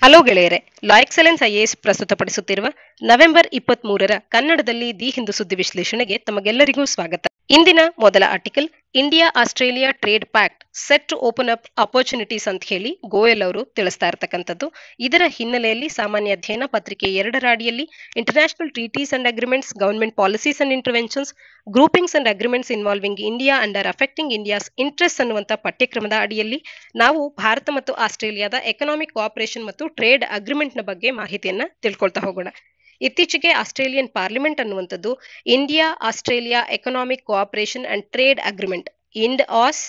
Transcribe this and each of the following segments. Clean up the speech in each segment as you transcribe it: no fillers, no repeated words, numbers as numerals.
Hello ಗೆಳೆಯರೆ, La Excellence IAS ಪ್ರಸ್ತುತಪಡಿಸುತ್ತಿರುವ November 23ರ ಕನ್ನಡದಲ್ಲಿ ದಿ ಹಿಂದೂ ಸುದ್ದಿ ವಿಶ್ಲೇಷಣೆಗೆ ತಮಗೆಲ್ಲರಿಗೂ ಸ್ವಾಗತ. ಇಂದಿನ ಮೊದಲ article, India Australia trade pact set to open up opportunities ಅಂತ ಹೇಳಿ ಗೋಯಲ್ ಅವರು ತಿಳಿಸ್ತಾ ಇರತಕ್ಕಂಥದ್ದು. ಇದರ ಹಿನ್ನೆಲೆಯಲ್ಲಿ ಸಾಮಾನ್ಯ ಅಧ್ಯಯನ ಪತ್ರಿಕೆ 2ರ ಅಡಿಯಲ್ಲಿ international treaties and agreements, government policies and interventions, groupings and agreements involving India and or affecting India's interest ಅನ್ನುವಂಥ ಪಠ್ಯಕ್ರಮದ ಅಡಿಯಲ್ಲಿ ನಾವು ಭಾರತ ಮತ್ತು ಆಸ್ಟ್ರೇಲಿಯಾದ ಎಕನಾಮಿಕ್ ಕೋಆಪರೇಷನ್ ಮತ್ತು ಟ್ರೇಡ್ ಅಗ್ರಿಮೆಂಟ್ ನ ಬಗ್ಗೆ ಮಾಹಿತಿಯನ್ನ ತಿಳ್ಕೊಳ್ತಾ ಹೋಗೋಣ. ಇತ್ತೀಚೆಗೆ ಆಸ್ಟ್ರೇಲಿಯನ್ ಪಾರ್ಲಿಮೆಂಟ್ ಅನ್ನುವಂಥದ್ದು India Australia economic cooperation and trade agreement Ind Aus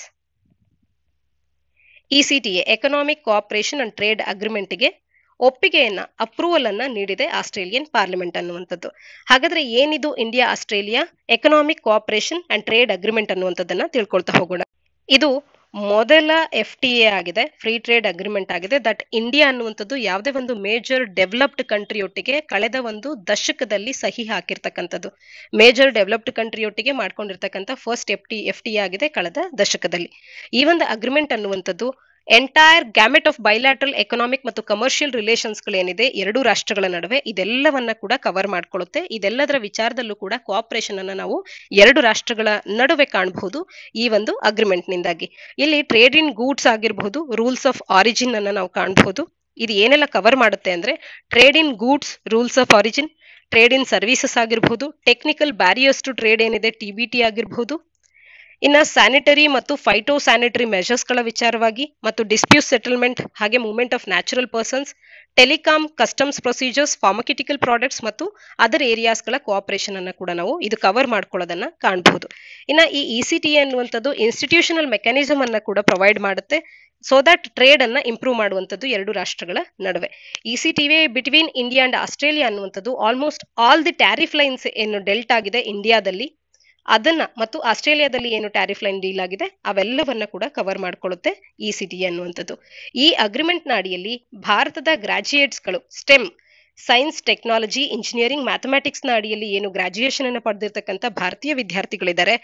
ECTA economic cooperation and trade ಅಗ್ರಿಮೆಂಟ್ಗೆ ಒಪ್ಪಿಗೆಯನ್ನ ಅಪ್ರೂವಲ್ ಅನ್ನ ನೀಡಿದೆ ಆಸ್ಟ್ರೇಲಿಯನ್ ಪಾರ್ಲಿಮೆಂಟ್ ಅನ್ನುವಂಥದ್ದು. ಹಾಗಾದ್ರೆ ಏನಿದು India Australia economic cooperation and trade agreement ಅನ್ನುವಂಥದ್ದನ್ನ ತಿಳ್ಕೊಳ್ತಾ ಹೋಗೋಣ. ಇದು ಮೊದಲ FTA ಆಗಿದೆ, ಫ್ರೀ ಟ್ರೇಡ್ ಅಗ್ರಿಮೆಂಟ್ ಆಗಿದೆ. ದಟ್ ಇಂಡಿಯಾ ಅನ್ನುವಂಥದ್ದು ಯಾವುದೇ ಒಂದು ಮೇಜರ್ ಡೆವಲಪ್ಡ್ ಕಂಟ್ರಿಯೊಟ್ಟಿಗೆ ಕಳೆದ ಒಂದು ದಶಕದಲ್ಲಿ ಸಹಿ ಹಾಕಿರ್ತಕ್ಕಂಥದ್ದು. ಮೇಜರ್ ಡೆವಲಪ್ಡ್ ಕಂಟ್ರಿಯೊಟ್ಟಿಗೆ ಮಾಡ್ಕೊಂಡಿರ್ತಕ್ಕಂಥ ಫಸ್ಟ್ FTA ಆಗಿದೆ ಕಳೆದ ದಶಕದಲ್ಲಿ. ಈ ಒಂದು ಅಗ್ರಿಮೆಂಟ್ ಅನ್ನುವಂಥದ್ದು entire gamete of bilateral economic ಮತ್ತು ಕಮರ್ಷಿಯಲ್ ರಿಲೇಷನ್ಸ್ ಗಳೇನಿದೆ ಎರಡು ರಾಷ್ಟ್ರಗಳ ನಡುವೆ ಇದೆಲ್ಲವನ್ನ ಕೂಡ ಕವರ್ ಮಾಡ್ಕೊಳ್ಳುತ್ತೆ. ಇದೆಲ್ಲದರ ವಿಚಾರದಲ್ಲೂ ಕೂಡ ಕೋಆಪರೇಷನ್ ಅನ್ನ ನಾವು ಎರಡು ರಾಷ್ಟ್ರಗಳ ನಡುವೆ ಕಾಣಬಹುದು ಈ ಒಂದು ಅಗ್ರಿಮೆಂಟ್ ನಿಂದಾಗಿ. ಇಲ್ಲಿ ಟ್ರೇಡ್ ಇನ್ ಗೂಡ್ಸ್ ಆಗಿರಬಹುದು, ರೂಲ್ಸ್ ಆಫ್ ಆರಿಜಿನ್ ಅನ್ನ ನಾವು ಕಾಣಬಹುದು. ಇದು ಏನೆಲ್ಲ ಕವರ್ ಮಾಡುತ್ತೆ ಅಂದ್ರೆ trade in goods, rules of origin, trade in services ಆಗಿರಬಹುದು, ಟೆಕ್ನಿಕಲ್ ಬ್ಯಾರಿಯರ್ಸ್ ಟು ಟ್ರೇಡ್ ಏನಿದೆ TBT ಆಗಿರಬಹುದು, ಇನ್ನ ಸ್ಯಾನಿಟರಿ ಮತ್ತು ಫೈಟೋ ಸ್ಯಾನಿಟರಿ ಮೆಷರ್ಸ್ ಗಳ ವಿಚಾರವಾಗಿ ಮತ್ತು ಡಿಸ್ಪ್ಯೂಟ್ ಸೆಟಲ್ಮೆಂಟ್, ಹಾಗೆ movement of natural persons, telecom, customs procedures, pharmaceutical products ಮತ್ತು ಅದರ್ ಏರಿಯಾಸ್ ಗಳ ಕೋಆಪರೇಷನ್ ಅನ್ನ ಕೂಡ ನಾವು ಇದು ಕವರ್ ಮಾಡ್ಕೊಳ್ಳೋದನ್ನ ಕಾಣಬಹುದು. ಇನ್ನ ಈ ECTA ಅನ್ನುವಂಥದ್ದು ಇನ್ಸ್ಟಿಟ್ಯೂಷನಲ್ ಮೆಕ್ಯಾನಿಸಮ್ ಅನ್ನ ಕೂಡ ಪ್ರೊವೈಡ್ ಮಾಡುತ್ತೆ ಸೊ ದಟ್ ಟ್ರೇಡ್ ಅನ್ನ ಇಂಪ್ರೂವ್ ಮಾಡುವಂಥದ್ದು ಎರಡು ರಾಷ್ಟ್ರಗಳ ನಡುವೆ. ECTA between India and Australia ಅನ್ನುವಂಥದ್ದು almost all the tariff lines ಏನು ಡೆಲ್ಟ್ ಆಗಿದೆ ಇಂಡಿಯಾದಲ್ಲಿ ಅದನ್ನ ಮತ್ತು ಆಸ್ಟ್ರೇಲಿಯಾದಲ್ಲಿ ಏನು ಟ್ಯಾರಿಫ್ ಲೈನ್ ಡೀಲ್ ಆಗಿದೆ ಅವೆಲ್ಲವನ್ನ ಕೂಡ ಕವರ್ ಮಾಡ್ಕೊಳ್ಳುತ್ತೆ ECTA ಅನ್ನುವಂಥದ್ದು. ಈ ಅಗ್ರಿಮೆಂಟ್ ನ ಅಡಿಯಲ್ಲಿ ಭಾರತದ ಗ್ರಾಜ್ಯುಯೇಟ್ಸ್ ಗಳು stem, science, technology, engineering, mathematics ನ ಅಡಿಯಲ್ಲಿ ಏನು ಗ್ರಾಜ್ಯುಯೇಷನ್ ಅನ್ನು ಪಡೆದಿರ್ತಕ್ಕಂಥ ಭಾರತೀಯ ವಿದ್ಯಾರ್ಥಿಗಳಿದ್ದಾರೆ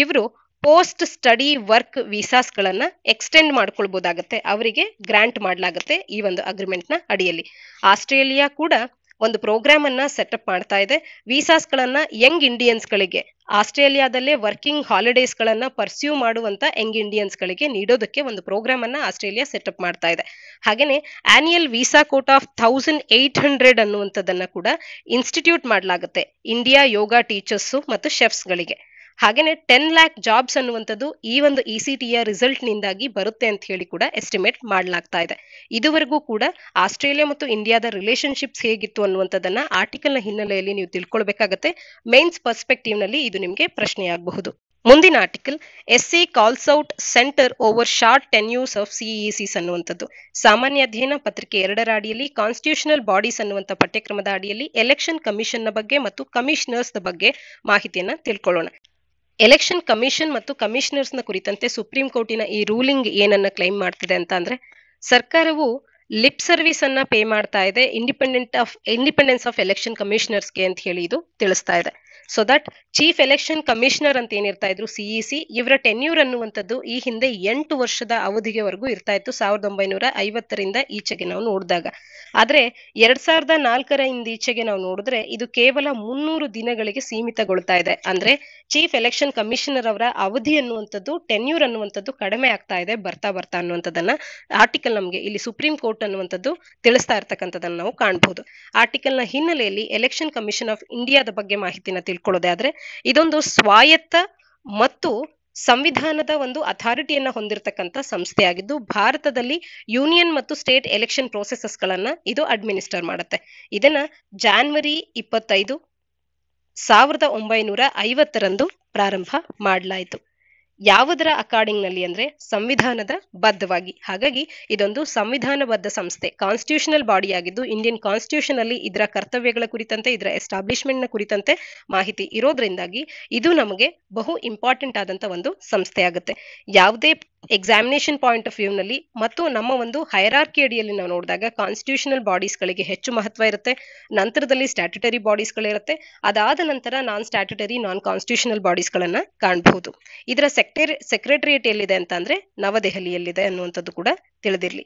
ಇವರು ಪೋಸ್ಟ್ ಸ್ಟಡಿ ವರ್ಕ್ ವೀಸಾಸ್ ಗಳನ್ನ ಎಕ್ಸ್ಟೆಂಡ್ ಮಾಡ್ಕೊಳ್ಬಹುದಾಗತ್ತೆ, ಅವರಿಗೆ ಗ್ರಾಂಟ್ ಮಾಡಲಾಗುತ್ತೆ ಈ ಒಂದು ಅಗ್ರಿಮೆಂಟ್ ನ ಅಡಿಯಲ್ಲಿ. ಆಸ್ಟ್ರೇಲಿಯಾ ಕೂಡ ಒಂದು ಪ್ರೋಗ್ರಾಮ್ ಅನ್ನ ಸೆಟಪ್ ಮಾಡ್ತಾ ಇದೆ. ವೀಸಾಸ್ ಗಳನ್ನ ಯಂಗ್ ಇಂಡಿಯನ್ಸ್ ಗಳಿಗೆ ಆಸ್ಟ್ರೇಲಿಯಾದಲ್ಲೇ ವರ್ಕಿಂಗ್ ಹಾಲಿಡೇಸ್ ಗಳನ್ನ ಪರ್ಸ್ಯೂ ಮಾಡುವಂತ ಯಂಗ್ ಇಂಡಿಯನ್ಸ್ ಗಳಿಗೆ ನೀಡೋದಕ್ಕೆ ಒಂದು ಪ್ರೋಗ್ರಾಮ್ ಅನ್ನ ಆಸ್ಟ್ರೇಲಿಯಾ ಸೆಟಪ್ ಮಾಡ್ತಾ ಇದೆ. ಹಾಗೇನೆ ಆನ್ಯುಯಲ್ ವೀಸಾ ಕೋಟಾ ಆಫ್ 1800 ಅನ್ನುವಂಥದ್ದನ್ನ ಕೂಡ ಇನ್ಸ್ಟಿಟ್ಯೂಟ್ ಮಾಡಲಾಗುತ್ತೆ ಇಂಡಿಯಾ ಯೋಗ ಟೀಚರ್ಸ್ ಮತ್ತು ಶೆಫ್ಸ್ ಗಳಿಗೆ. ಹಾಗೇನೆ 10 lakh ಜಾಬ್ಸ್ ಅನ್ನುವಂಥದ್ದು ಈ ಒಂದು ECTA ರಿಸಲ್ಟ್ ನಿಂದಾಗಿ ಬರುತ್ತೆ ಅಂತ ಹೇಳಿ ಕೂಡ ಎಸ್ಟಿಮೇಟ್ ಮಾಡಲಾಗ್ತಾ ಇದೆ. ಇದುವರೆಗೂ ಕೂಡ ಆಸ್ಟ್ರೇಲಿಯಾ ಮತ್ತು ಇಂಡಿಯಾದ ರಿಲೇಶನ್ಶಿಪ್ಸ್ ಹೇಗಿತ್ತು ಅನ್ನುವಂಥದ್ದನ್ನ ಆರ್ಟಿಕಲ್ ನ ಹಿನ್ನೆಲೆಯಲ್ಲಿ ನೀವು ತಿಳ್ಕೊಳ್ಬೇಕಾಗತ್ತೆ. ಮೇನ್ಸ್ ಪರ್ಸ್ಪೆಕ್ಟಿವ್ ನಲ್ಲಿ ಇದು ನಿಮಗೆ ಪ್ರಶ್ನೆಯಾಗಬಹುದು. ಮುಂದಿನ article, SC calls out centre over short tenures of CECs ಅನ್ನುವಂಥದ್ದು. ಸಾಮಾನ್ಯ ಅಧ್ಯಯನ ಪತ್ರಿಕೆ 2ರ ಅಡಿಯಲ್ಲಿ ಕಾನ್ಸ್ಟಿಟ್ಯೂಷನಲ್ ಬಾಡೀಸ್ ಅನ್ನುವಂಥ ಪಠ್ಯಕ್ರಮದ ಅಡಿಯಲ್ಲಿ ಎಲೆಕ್ಷನ್ ಕಮಿಷನ್ ನ ಬಗ್ಗೆ ಮತ್ತು ಕಮಿಷನರ್ಸ್ ಬಗ್ಗೆ ಮಾಹಿತಿಯನ್ನ ತಿಳ್ಕೊಳ್ಳೋಣ. ಎಲೆಕ್ಷನ್ ಕಮಿಷನ್ ಮತ್ತು ಕಮಿಷನರ್ಸ್ ನ ಕುರಿತಂತೆ ಸುಪ್ರೀಂ ಕೋರ್ಟಿನ ಈ ರೂಲಿಂಗ್ ಏನನ್ನ ಕ್ಲೈಮ್ ಮಾಡ್ತಿದೆ ಅಂತ ಅಂದ್ರೆ ಸರ್ಕಾರವು ಲಿಪ್ ಸರ್ವಿಸ್ ಅನ್ನ ಪೇ ಮಾಡ್ತಾ ಇದೆ ಇಂಡಿಪೆಂಡೆನ್ಸ್ ಆಫ್ ಎಲೆಕ್ಷನ್ ಕಮಿಷನರ್ಸ್ಗೆ ಅಂತ ಹೇಳಿ ಇದು ತಿಳಿಸ್ತಾ ಇದೆ. So that chief election commissioner ಅಂತ ಏನಿರ್ತಾ ಇದ್ರು CEC, ಇವರ ಟೆನ್ಯೂರ್ ಅನ್ನುವಂಥದ್ದು ಈ ಹಿಂದೆ 8 ವರ್ಷದ ಅವಧಿಗೆವರೆಗೂ ಇರ್ತಾ ಇತ್ತು 1950ರಿಂದ ಈಚೆಗೆ ನಾವು ನೋಡಿದಾಗ. ಆದ್ರೆ 2004ರಿಂದ ಈಚೆಗೆ ನಾವು ನೋಡಿದ್ರೆ ಇದು ಕೇವಲ 300 ದಿನಗಳಿಗೆ ಸೀಮಿತಗೊಳ್ತಾ ಇದೆ. ಅಂದ್ರೆ ಚೀಫ್ ಎಲೆಕ್ಷನ್ ಕಮಿಷನರ್ ಅವರ ಅವಧಿ ಅನ್ನುವಂಥದ್ದು ಟೆನ್ಯೂರ್ ಅನ್ನುವಂಥದ್ದು ಕಡಿಮೆ ಆಗ್ತಾ ಇದೆ ಬರ್ತಾ ಅನ್ನುವಂಥದ್ದನ್ನ ಆರ್ಟಿಕಲ್ ನಮಗೆ ಇಲ್ಲಿ ಸುಪ್ರೀಂ ಕೋರ್ಟ್ ಅನ್ನುವಂಥದ್ದು ತಿಳಿಸ್ತಾ ಇರ್ತಕ್ಕಂಥದ್ದನ್ನ ನಾವು ಕಾಣಬಹುದು. ಆರ್ಟಿಕಲ್ ನ ಹಿನ್ನೆಲೆಯಲ್ಲಿ ಎಲೆಕ್ಷನ್ ಕಮಿಷನ್ ಆಫ್ ಇಂಡಿಯಾದ ಬಗ್ಗೆ ಮಾಹಿತಿನ ತಿಳ್ಕೊಳ್ಳೋದೇ ಆದ್ರೆ ಇದೊಂದು ಸ್ವಾಯತ್ತ ಮತ್ತು ಸಂವಿಧಾನದ ಒಂದು ಅಥಾರಿಟಿಯನ್ನ ಹೊಂದಿರತಕ್ಕಂಥ ಸಂಸ್ಥೆಯಾಗಿದ್ದು ಭಾರತದಲ್ಲಿ ಯೂನಿಯನ್ ಮತ್ತು ಸ್ಟೇಟ್ ಎಲೆಕ್ಷನ್ ಪ್ರೋಸೆಸಸ್ ಗಳನ್ನ ಇದು ಅಡ್ಮಿನಿಸ್ಟರ್ ಮಾಡುತ್ತೆ. ಇದನ್ನ ಜಾನ್ವರಿ 25, 1950ರಂದು ಪ್ರಾರಂಭ ಮಾಡಲಾಯಿತು. ಯಾವುದರ ಅಕಾರ್ಡಿಂಗ್ ನಲ್ಲಿ ಅಂದ್ರೆ ಸಂವಿಧಾನದ ಬದ್ಧವಾಗಿ. ಹಾಗಾಗಿ ಇದೊಂದು ಸಂವಿಧಾನಬದ್ಧ ಸಂಸ್ಥೆ, ಕಾನ್ಸ್ಟಿಟ್ಯೂಷನಲ್ ಬಾಡಿ ಆಗಿದ್ದು ಇಂಡಿಯನ್ ಕಾನ್ಸ್ಟಿಟ್ಯೂಷನ್ ಅಲ್ಲಿ ಇದರ ಕರ್ತವ್ಯಗಳ ಕುರಿತಂತೆ ಇದರ ಎಸ್ಟಾಬ್ಲಿಷ್ಮೆಂಟ್ ನ ಕುರಿತಂತೆ ಮಾಹಿತಿ ಇರೋದ್ರಿಂದಾಗಿ ಇದು ನಮಗೆ ಬಹು ಇಂಪಾರ್ಟೆಂಟ್ ಆದಂತ ಒಂದು ಸಂಸ್ಥೆ ಆಗುತ್ತೆ. ಯಾವುದೇ ಎಕ್ಸಾಮಿನೇಷನ್ ಪಾಯಿಂಟ್ ಆಫ್ ವ್ಯೂ ನಲ್ಲಿ ಮತ್ತು ನಮ್ಮ ಒಂದು ಹೈರಾರ್ಕಿ ಅಡಿಯಲ್ಲಿ ನಾವು ನೋಡಿದಾಗ ಕಾನ್ಸ್ಟಿಟ್ಯೂಷನಲ್ ಬಾಡೀಸ್ ಗಳಿಗೆ ಹೆಚ್ಚು ಮಹತ್ವ ಇರುತ್ತೆ, ನಂತರದಲ್ಲಿ ಸ್ಟ್ಯಾಟ್ಯುಟರಿ ಬಾಡೀಸ್ ಗಳಿರುತ್ತೆ, ಅದಾದ ನಂತರ ನಾನ್ ಸ್ಟ್ಯಾಟ್ಯುಟರಿ ನಾನ್ ಕಾನ್ಸ್ಟಿಟ್ಯೂಷನಲ್ ಬಾಡೀಸ್ ಗಳನ್ನ ಕಾಣಬಹುದು. ಇದರ ಸೆಕ್ರೆಟರಿಯೇಟ್ ಎಲ್ಲಿದೆ ಅಂತ ಅಂದ್ರೆ ನವದೆಹಲಿಯಲ್ಲಿದೆ ಅನ್ನುವಂಥದ್ದು ಕೂಡ ತಿಳಿದಿರ್ಲಿ.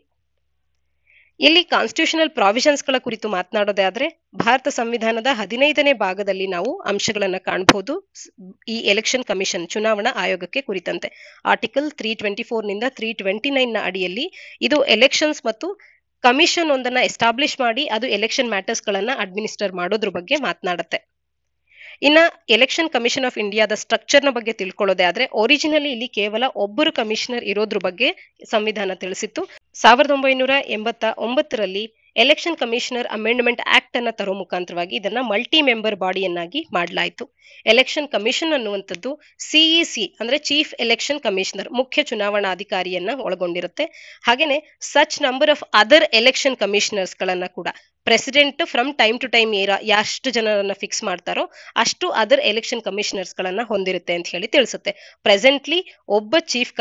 ಇಲ್ಲಿ ಕಾನ್ಸ್ಟಿಟ್ಯೂಷನಲ್ ಪ್ರಾವಿಷನ್ಸ್ ಗಳ ಕುರಿತು ಮಾತನಾಡೋದಾದ್ರೆ ಭಾರತ ಸಂವಿಧಾನದ 15ನೇ ಭಾಗದಲ್ಲಿ ನಾವು ಅಂಶಗಳನ್ನ ಕಾಣಬಹುದು ಈ ಎಲೆಕ್ಷನ್ ಕಮಿಷನ್ ಚುನಾವಣಾ ಆಯೋಗಕ್ಕೆ ಕುರಿತಂತೆ. ಆರ್ಟಿಕಲ್ 324 ನಿಂದ 329 ನ ಅಡಿಯಲ್ಲಿ ಇದು ಎಲೆಕ್ಷನ್ಸ್ ಮತ್ತು ಕಮಿಷನ್ ಒಂದನ್ನ ಎಸ್ಟಾಬ್ಲಿಷ್ ಮಾಡಿ ಅದು ಎಲೆಕ್ಷನ್ ಮ್ಯಾಟರ್ಸ್ ಗಳನ್ನ ಅಡ್ಮಿನಿಸ್ಟರ್ ಮಾಡೋದ್ರ ಬಗ್ಗೆ ಮಾತನಾಡುತ್ತೆ. ಇನ್ನ ಎಲೆಕ್ಷನ್ ಕಮಿಷನ್ ಆಫ್ ಇಂಡಿಯಾದ ಸ್ಟ್ರಕ್ಚರ್ ನ ಬಗ್ಗೆ ತಿಳ್ಕೊಳ್ಳೋದೇ ಆದ್ರೆ ಒರಿಜಿನಲಿ ಇಲ್ಲಿ ಕೇವಲ ಒಬ್ಬರು ಕಮಿಷನರ್ ಇರೋದ್ರ ಬಗ್ಗೆ ಸಂವಿಧಾನ ತಿಳಿಸಿತ್ತು. 1989ರಲ್ಲಿ ಎಲೆಕ್ಷನ್ ಕಮಿಷನರ್ ಅಮೆಂಡ್ಮೆಂಟ್ ಆಕ್ಟ್ ಅನ್ನ ತರೋ ಮುಖಾಂತರವಾಗಿ ಇದನ್ನ ಮಲ್ಟಿ ಮೆಂಬರ್ ಬಾಡಿಯನ್ನಾಗಿ ಮಾಡಲಾಯಿತು. ಎಲೆಕ್ಷನ್ ಕಮಿಷನ್ ಅನ್ನುವಂಥದ್ದು ಸಿಇಸಿ ಅಂದ್ರೆ ಚೀಫ್ ಎಲೆಕ್ಷನ್ ಕಮಿಷನರ್ ಮುಖ್ಯ ಚುನಾವಣಾಧಿಕಾರಿಯನ್ನ ಒಳಗೊಂಡಿರುತ್ತೆ. ಹಾಗೇನೆ such number of other election commissioners ಗಳನ್ನ ಕೂಡ president from time to time ಎಷ್ಟು ಜನರನ್ನ ಫಿಕ್ಸ್ ಮಾಡ್ತಾರೋ ಅಷ್ಟು ಅದರ್ ಎಲೆಕ್ಷನ್ ಕಮಿಷನರ್ಸ್ ಗಳನ್ನ ಹೊಂದಿರುತ್ತೆ ಅಂತ ಹೇಳಿ ತಿಳಿಸುತ್ತೆ. ಪ್ರೆಸೆಂಟ್ಲಿ ಒಬ್ಬ ಚೀಫ್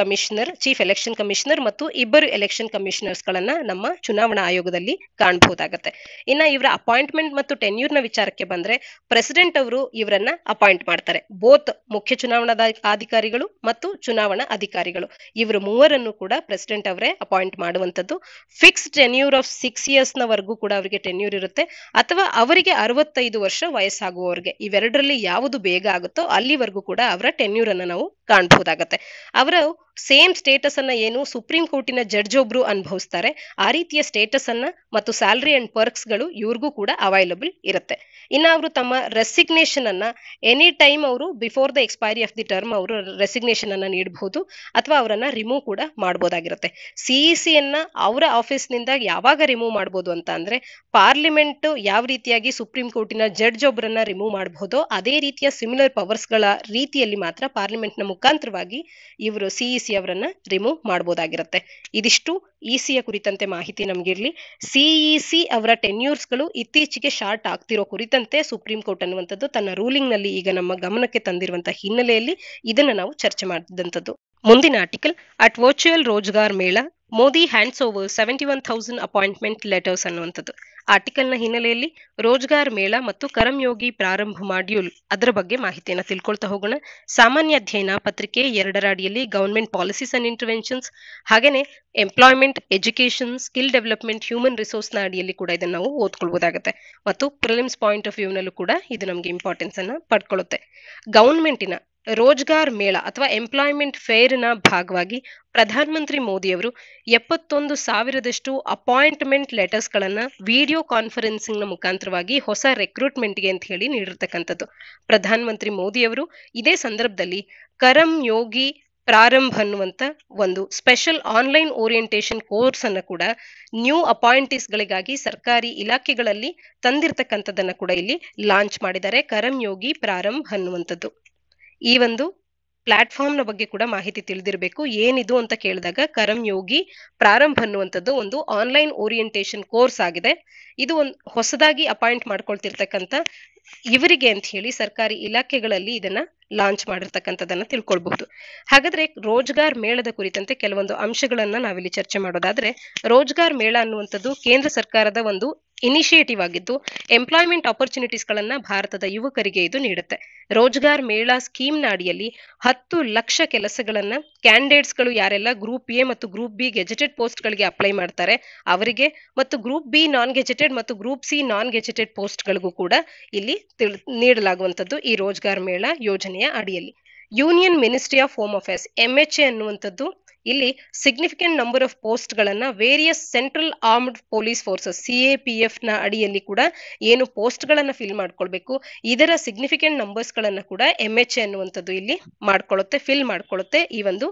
ಎಲೆಕ್ಷನ್ ಕಮಿಷನರ್ ಮತ್ತು ಇಬ್ಬರು ಎಲೆಕ್ಷನ್ ಕಮಿಷನರ್ಸ್ ಗಳನ್ನ ನಮ್ಮ ಚುನಾವಣಾ ಆಯೋಗದಲ್ಲಿ ಕಾಣಬಹುದಾಗತ್ತೆ. ಇನ್ನ ಇವರ ಅಪಾಯಿಂಟ್ಮೆಂಟ್ ಮತ್ತು ಟೆನ್ಯೂರ್ ನ ವಿಚಾರಕ್ಕೆ ಬಂದ್ರೆ ಪ್ರೆಸಿಡೆಂಟ್ ಅವರು ಇವರನ್ನ ಅಪಾಯಿಂಟ್ ಮಾಡ್ತಾರೆ. ಬೋತ್ ಮುಖ್ಯ ಚುನಾವಣಾ ಅಧಿಕಾರಿಗಳು ಮತ್ತು ಚುನಾವಣಾ ಅಧಿಕಾರಿಗಳು ಇವರು ಮೂವರನ್ನು ಕೂಡ ಪ್ರೆಸಿಡೆಂಟ್ ಅವರೇ ಅಪಾಯಿಂಟ್ ಮಾಡುವಂತದ್ದು. ಫಿಕ್ಸ್ಡ್ ಟೆನ್ಯೂರ್ ಆಫ್ 6 years ನವರೆಗೂ ಕೂಡ ಅವರಿಗೆ ಟೆನ್ಯೂರ್ ಇರುತ್ತೆ, ಅಥವಾ ಅವರಿಗೆ 65 ವರ್ಷ ವಯಸ್ಸಾಗುವವರೆಗೆ ಇವೆರಡರಲ್ಲಿ ಯಾವುದು ಬೇಗ ಆಗುತ್ತೋ ಅಲ್ಲಿವರೆಗೂ ಕೂಡ ಅವರ ಟೆನ್ಯೂರ್ ಅನ್ನ ನಾವು ಕಾಣಬಹುದಾಗತ್ತೆ. ಅವರ ಸೇಮ್ ಸ್ಟೇಟಸ್ ಅನ್ನ ಏನು ಸುಪ್ರೀಂ ಕೋರ್ಟಿನ ಜಡ್ಜ್ ಒಬ್ರು ಅನುಭವಿಸ್ತಾರೆ ಆ ರೀತಿಯ ಸ್ಟೇಟಸ್ ಅನ್ನ ಮತ್ತು ಸ್ಯಾಲರಿ ಅಂಡ್ ಪರ್ಕ್ಸ್ ಗಳು ಇವ್ರಿಗೂ ಕೂಡ ಅವೈಲಬಲ್ ಇರುತ್ತೆ. ಇನ್ನು ಅವರು ತಮ್ಮ ರೆಸಿಗ್ನೇಷನ್ ಅನ್ನ ಎನಿ ಟೈಮ್ ಅವರು before the expiry of the term ಅವರು ರೆಸಿಗ್ನೇಷನ್ ಅನ್ನ ನೀಡಬಹುದು ಅಥವಾ ಅವರನ್ನ ರಿಮೂವ್ ಕೂಡ ಮಾಡಬಹುದಾಗಿರುತ್ತೆ. ಸಿಇಸಿ ಅನ್ನ ಅವರ ಆಫೀಸ್ ನಿಂದ ಯಾವಾಗ ರಿಮೂವ್ ಮಾಡಬಹುದು ಅಂತ ಅಂದ್ರೆ ಪಾರ್ಲಿಮೆಂಟ್ ಯಾವ ರೀತಿಯಾಗಿ ಸುಪ್ರೀಂ ಕೋರ್ಟಿನ ಜಡ್ಜ್ ಒಬ್ಬರನ್ನ ರಿಮೂವ್ ಮಾಡಬಹುದೋ ಅದೇ ರೀತಿಯ ಸಿಮಿಲರ್ ಪವರ್ಸ್ ಗಳ ರೀತಿಯಲ್ಲಿ ಮಾತ್ರ ಪಾರ್ಲಿಮೆಂಟ್ ನ ಮುಖಾಂತರವಾಗಿ ಇವರು ಸಿಇಸಿ ಅವರನ್ನ ರಿಮೂವ್ ಮಾಡಬಹುದಾಗಿರುತ್ತೆ. ಇದಿಷ್ಟು ಇಸಿಯ ಕುರಿತಂತೆ ಮಾಹಿತಿ ನಮ್ಗಿರ್ಲಿ. ಸಿಇಸಿ ಅವರ ಟೆನ್ಯೂರ್ಸ್ ಗಳು ಇತ್ತೀಚೆಗೆ ಶಾರ್ಟ್ ಆಗ್ತಿರೋ ಕುರಿತಂತೆ ಸುಪ್ರೀಂ ಕೋರ್ಟ್ ಅನ್ನುವಂಥದ್ದು ತನ್ನ ರೂಲಿಂಗ್ ನಲ್ಲಿ ಈಗ ನಮ್ಮ ಗಮನಕ್ಕೆ ತಂದಿರುವಂತಹ ಹಿನ್ನೆಲೆಯಲ್ಲಿ ಇದನ್ನ ನಾವು ಚರ್ಚೆ ಮಾಡಿದಂಥದ್ದು. ಮುಂದಿನ ಆರ್ಟಿಕಲ್ ಅಟ್ ವರ್ಚುವಲ್ ರೋಜ್ಗಾರ್ ಮೇಳ Modi hands over 71,000 appointment letters ಅನ್ನುವಂಥದ್ದು. ಆರ್ಟಿಕಲ್ ನ ಹಿನ್ನೆಲೆಯಲ್ಲಿ ರೋಜ್ಗಾರ್ ಮೇಳ ಮತ್ತು ಕರ್ಮಯೋಗಿ ಪ್ರಾರಂಭ ಮಾಡ್ಯೂಲ್ ಅದರ ಬಗ್ಗೆ ಮಾಹಿತಿಯನ್ನು ತಿಳ್ಕೊಳ್ತಾ ಹೋಗೋಣ. ಸಾಮಾನ್ಯ ಅಧ್ಯಯನ ಪತ್ರಿಕೆ 2ರ ಅಡಿಯಲ್ಲಿ ಗವರ್ಮೆಂಟ್ ಪಾಲಿಸೀಸ್ ಅಂಡ್ ಇಂಟರ್ವೆನ್ಷನ್ಸ್, ಹಾಗೇನೆ employment, education, skill development, human resource ನ ಅಡಿಯಲ್ಲಿ ಕೂಡ ಇದನ್ನು ನಾವು ಓದ್ಕೊಳ್ಬಹುದಾಗುತ್ತೆ. ಮತ್ತು ಪ್ರಿಲಿಮ್ಸ್ ಪಾಯಿಂಟ್ ಆಫ್ ವ್ಯೂ ನಲ್ಲೂ ಕೂಡ ಇದು ನಮಗೆ ಇಂಪಾರ್ಟೆನ್ಸ್ ಅನ್ನ ಪಡ್ಕೊಳ್ಳುತ್ತೆ. ಗವರ್ಮೆಂಟಿನ ರೋಜ್ಗಾರ್ ಮೇಳ ಅಥವಾ ಎಂಪ್ಲಾಯ್ಮೆಂಟ್ ಫೇರ್ ನ ಭಾಗವಾಗಿ ಪ್ರಧಾನ ಮಂತ್ರಿ ಮೋದಿ ಅವರು 71,000 ಅಪಾಯಿಂಟ್ಮೆಂಟ್ ಲೆಟರ್ಸ್ ಗಳನ್ನ ವಿಡಿಯೋ ಕಾನ್ಫರೆನ್ಸಿಂಗ್ ನ ಮುಖಾಂತರವಾಗಿ ಹೊಸ ರೆಕ್ರೂಟ್ಮೆಂಟ್ ಗೆ ಅಂತ ಹೇಳಿ ನೀಡಿರ್ತಕ್ಕಂಥದ್ದು. ಪ್ರಧಾನ ಮಂತ್ರಿ ಮೋದಿ ಅವರು ಇದೇ ಸಂದರ್ಭದಲ್ಲಿ ಕರಂ ಯೋಗಿ ಪ್ರಾರಂಭ ಅನ್ನುವಂತ ಒಂದು ಸ್ಪೆಷಲ್ ಆನ್ಲೈನ್ ಓರಿಯೆಂಟೇಶನ್ ಕೋರ್ಸ್ ಅನ್ನ ಕೂಡ ನ್ಯೂ ಅಪಾಯಿಂಟೀಸ್ ಗಳಿಗಾಗಿ ಸರ್ಕಾರಿ ಇಲಾಖೆಗಳಲ್ಲಿ ತಂದಿರತಕ್ಕಂಥದ್ದನ್ನ ಕೂಡ ಇಲ್ಲಿ ಲಾಂಚ್ ಮಾಡಿದ್ದಾರೆ. ಕರಂ ಯೋಗಿ ಪ್ರಾರಂಭ ಅನ್ನುವಂಥದ್ದು. ಈ ಒಂದು ಪ್ಲಾಟ್ಫಾರ್ಮ್ ನ ಬಗ್ಗೆ ಕೂಡ ಮಾಹಿತಿ ತಿಳಿದಿರಬೇಕು. ಏನಿದು ಅಂತ ಕೇಳಿದಾಗ ಕರಂ ಯೋಗಿ ಪ್ರಾರಂಭ ಅನ್ನುವಂಥದ್ದು ಒಂದು ಆನ್ಲೈನ್ ಓರಿಯೆಂಟೇಶನ್ ಕೋರ್ಸ್ ಆಗಿದೆ. ಇದು ಒಂದು ಹೊಸದಾಗಿ ಅಪಾಯಿಂಟ್ ಮಾಡ್ಕೊಳ್ತಿರ್ತಕ್ಕಂಥ ಇವರಿಗೆ ಅಂತ ಹೇಳಿ ಸರ್ಕಾರಿ ಇಲಾಖೆಗಳಲ್ಲಿ ಇದನ್ನ ಲಾಂಚ್ ಮಾಡಿರ್ತಕ್ಕಂಥದ್ದನ್ನ ತಿಳ್ಕೊಳ್ಬಹುದು. ಹಾಗಾದ್ರೆ ರೋಜ್ಗಾರ್ ಮೇಳದ ಕುರಿತಂತೆ ಕೆಲವೊಂದು ಅಂಶಗಳನ್ನ ನಾವಿಲ್ಲಿ ಚರ್ಚೆ ಮಾಡೋದಾದ್ರೆ, ರೋಜ್ಗಾರ್ ಮೇಳ ಅನ್ನುವಂಥದ್ದು ಕೇಂದ್ರ ಸರ್ಕಾರದ ಒಂದು ಇನಿಷಿಯೇಟಿವ್ ಆಗಿದ್ದು ಎಂಪ್ಲಾಯ್ಮೆಂಟ್ ಆಪರ್ಚುನಿಟೀಸ್ ಗಳನ್ನ ಭಾರತದ ಯುವಕರಿಗೆ ಇದು ನೀಡುತ್ತೆ. ರೋಜ್ಗಾರ್ ಮೇಳ ಸ್ಕೀಮ್ ನ ಅಡಿಯಲ್ಲಿ 10 ಲಕ್ಷ ಕೆಲಸಗಳನ್ನ ಕ್ಯಾಂಡಿಡೇಟ್ಸ್ ಗಳು ಯಾರೆಲ್ಲ ಗ್ರೂಪ್ ಎ ಮತ್ತು ಗ್ರೂಪ್ ಬಿ ಗೆಜೆಟೆಡ್ ಪೋಸ್ಟ್ ಗಳಿಗೆ ಅಪ್ಲೈ ಮಾಡ್ತಾರೆ ಅವರಿಗೆ, ಮತ್ತು ಗ್ರೂಪ್ ಬಿ ನಾನ್ ಗೆಜೆಟೆಡ್ ಮತ್ತು group C non gazetted post ಗಳಿಗೂ ಕೂಡ ಇಲ್ಲಿ ನೀಡಲಾಗುವಂತದ್ದು ಈ ರೋಜ್ಗಾರ್ ಮೇಳ ಯೋಜನೆಯ ಅಡಿಯಲ್ಲಿ. Union ministry of home affairs MHA ಅನ್ನುವಂಥದ್ದು ಇಲ್ಲಿ ಸಿಗ್ನಿಫಿಕೆಂಟ್ ನಂಬರ್ ಆಫ್ ಪೋಸ್ಟ್ ಗಳನ್ನ various central armed police forces CAPF ನ ಅಡಿಯಲ್ಲಿ ಕೂಡ ಏನು ಪೋಸ್ಟ್ ಗಳನ್ನ ಫಿಲ್ ಮಾಡ್ಕೊಳ್ಬೇಕು ಇದರ ಸಿಗ್ನಿಫಿಕೆಂಟ್ ನಂಬರ್ಸ್ ಗಳನ್ನ ಕೂಡ MHA ಅನ್ನುವಂಥದ್ದು ಇಲ್ಲಿ ಫಿಲ್ ಮಾಡ್ಕೊಳ್ಳುತ್ತೆ ಈ ಒಂದು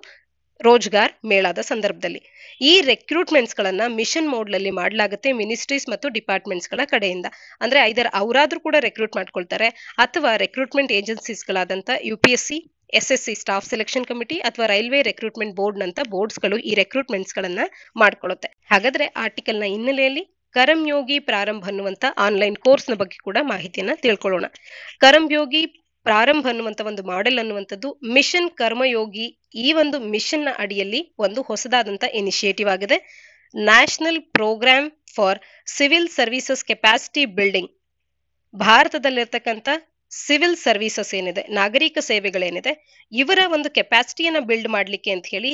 ರೋಜ್ಗಾರ್ ಮೇಳದ ಸಂದರ್ಭದಲ್ಲಿ. ಈ ರೆಕ್ರೂಟ್ಮೆಂಟ್ಸ್ ಗಳನ್ನ ಮಿಷನ್ ಮೋಡ್ ನಲ್ಲಿ ಮಾಡಲಾಗುತ್ತೆ ಮಿನಿಸ್ಟ್ರೀಸ್ ಮತ್ತು ಡಿಪಾರ್ಟ್ಮೆಂಟ್ಸ್ ಗಳ ಕಡೆಯಿಂದ. ಅಂದ್ರೆ ಐದರ್ ಅವರಾದ್ರೂ ಕೂಡ ರೆಕ್ರೂಟ್ ಮಾಡ್ಕೊಳ್ತಾರೆ ಅಥವಾ ರೆಕ್ರೂಟ್ಮೆಂಟ್ ಏಜೆನ್ಸೀಸ್ ಗಳಾದಂತ UPSC, SSC staff selection committee ಅಥವಾ ರೈಲ್ವೆ ರೆಕ್ರೂಟ್ಮೆಂಟ್ ಬೋರ್ಡ್ ನಂತ ಬೋರ್ಡ್ಸ್ ಗಳು ಈ ರೆಕ್ರೂಟ್ಮೆಂಟ್ಸ್ ಗಳನ್ನ ಮಾಡ್ಕೊಳ್ಳುತ್ತೆ. ಹಾಗಾದ್ರೆ ಆರ್ಟಿಕಲ್ ನ ಹಿನ್ನೆಲೆಯಲ್ಲಿ ಕರಂ ಯೋಗಿ ಪ್ರಾರಂಭ ಅನ್ನುವಂತ ಆನ್ಲೈನ್ ಕೋರ್ಸ್ ನ ಬಗ್ಗೆ ಕೂಡ ಮಾಹಿತಿಯನ್ನ ತಿಳ್ಕೊಳ್ಳೋಣ. ಕರಂ ಯೋಗಿ ಪ್ರಾರಂಭ ಅನ್ನುವಂತ ಒಂದು ಮಾಡೆಲ್ ಅನ್ನುವಂಥದ್ದು ಮಿಷನ್ ಕರ್ಮಯೋಗಿ ಈ ಒಂದು ಮಿಷನ್ ನ ಅಡಿಯಲ್ಲಿ ಒಂದು ಹೊಸದಾದಂತ ಇನಿಷಿಯೇಟಿವ್ ಆಗಿದೆ. National programme for civil services capacity building ಭಾರತದಲ್ಲಿರ್ತಕ್ಕಂಥ ಸಿವಿಲ್ ಸರ್ವಿಸಸ್ ಏನಿದೆ, ನಾಗರಿಕ ಸೇವೆಗಳೇನಿದೆ, ಇವರ ಒಂದು ಕೆಪಾಸಿಟಿಯನ್ನ ಬಿಲ್ಡ್ ಮಾಡ್ಲಿಕ್ಕೆ ಅಂತ ಹೇಳಿ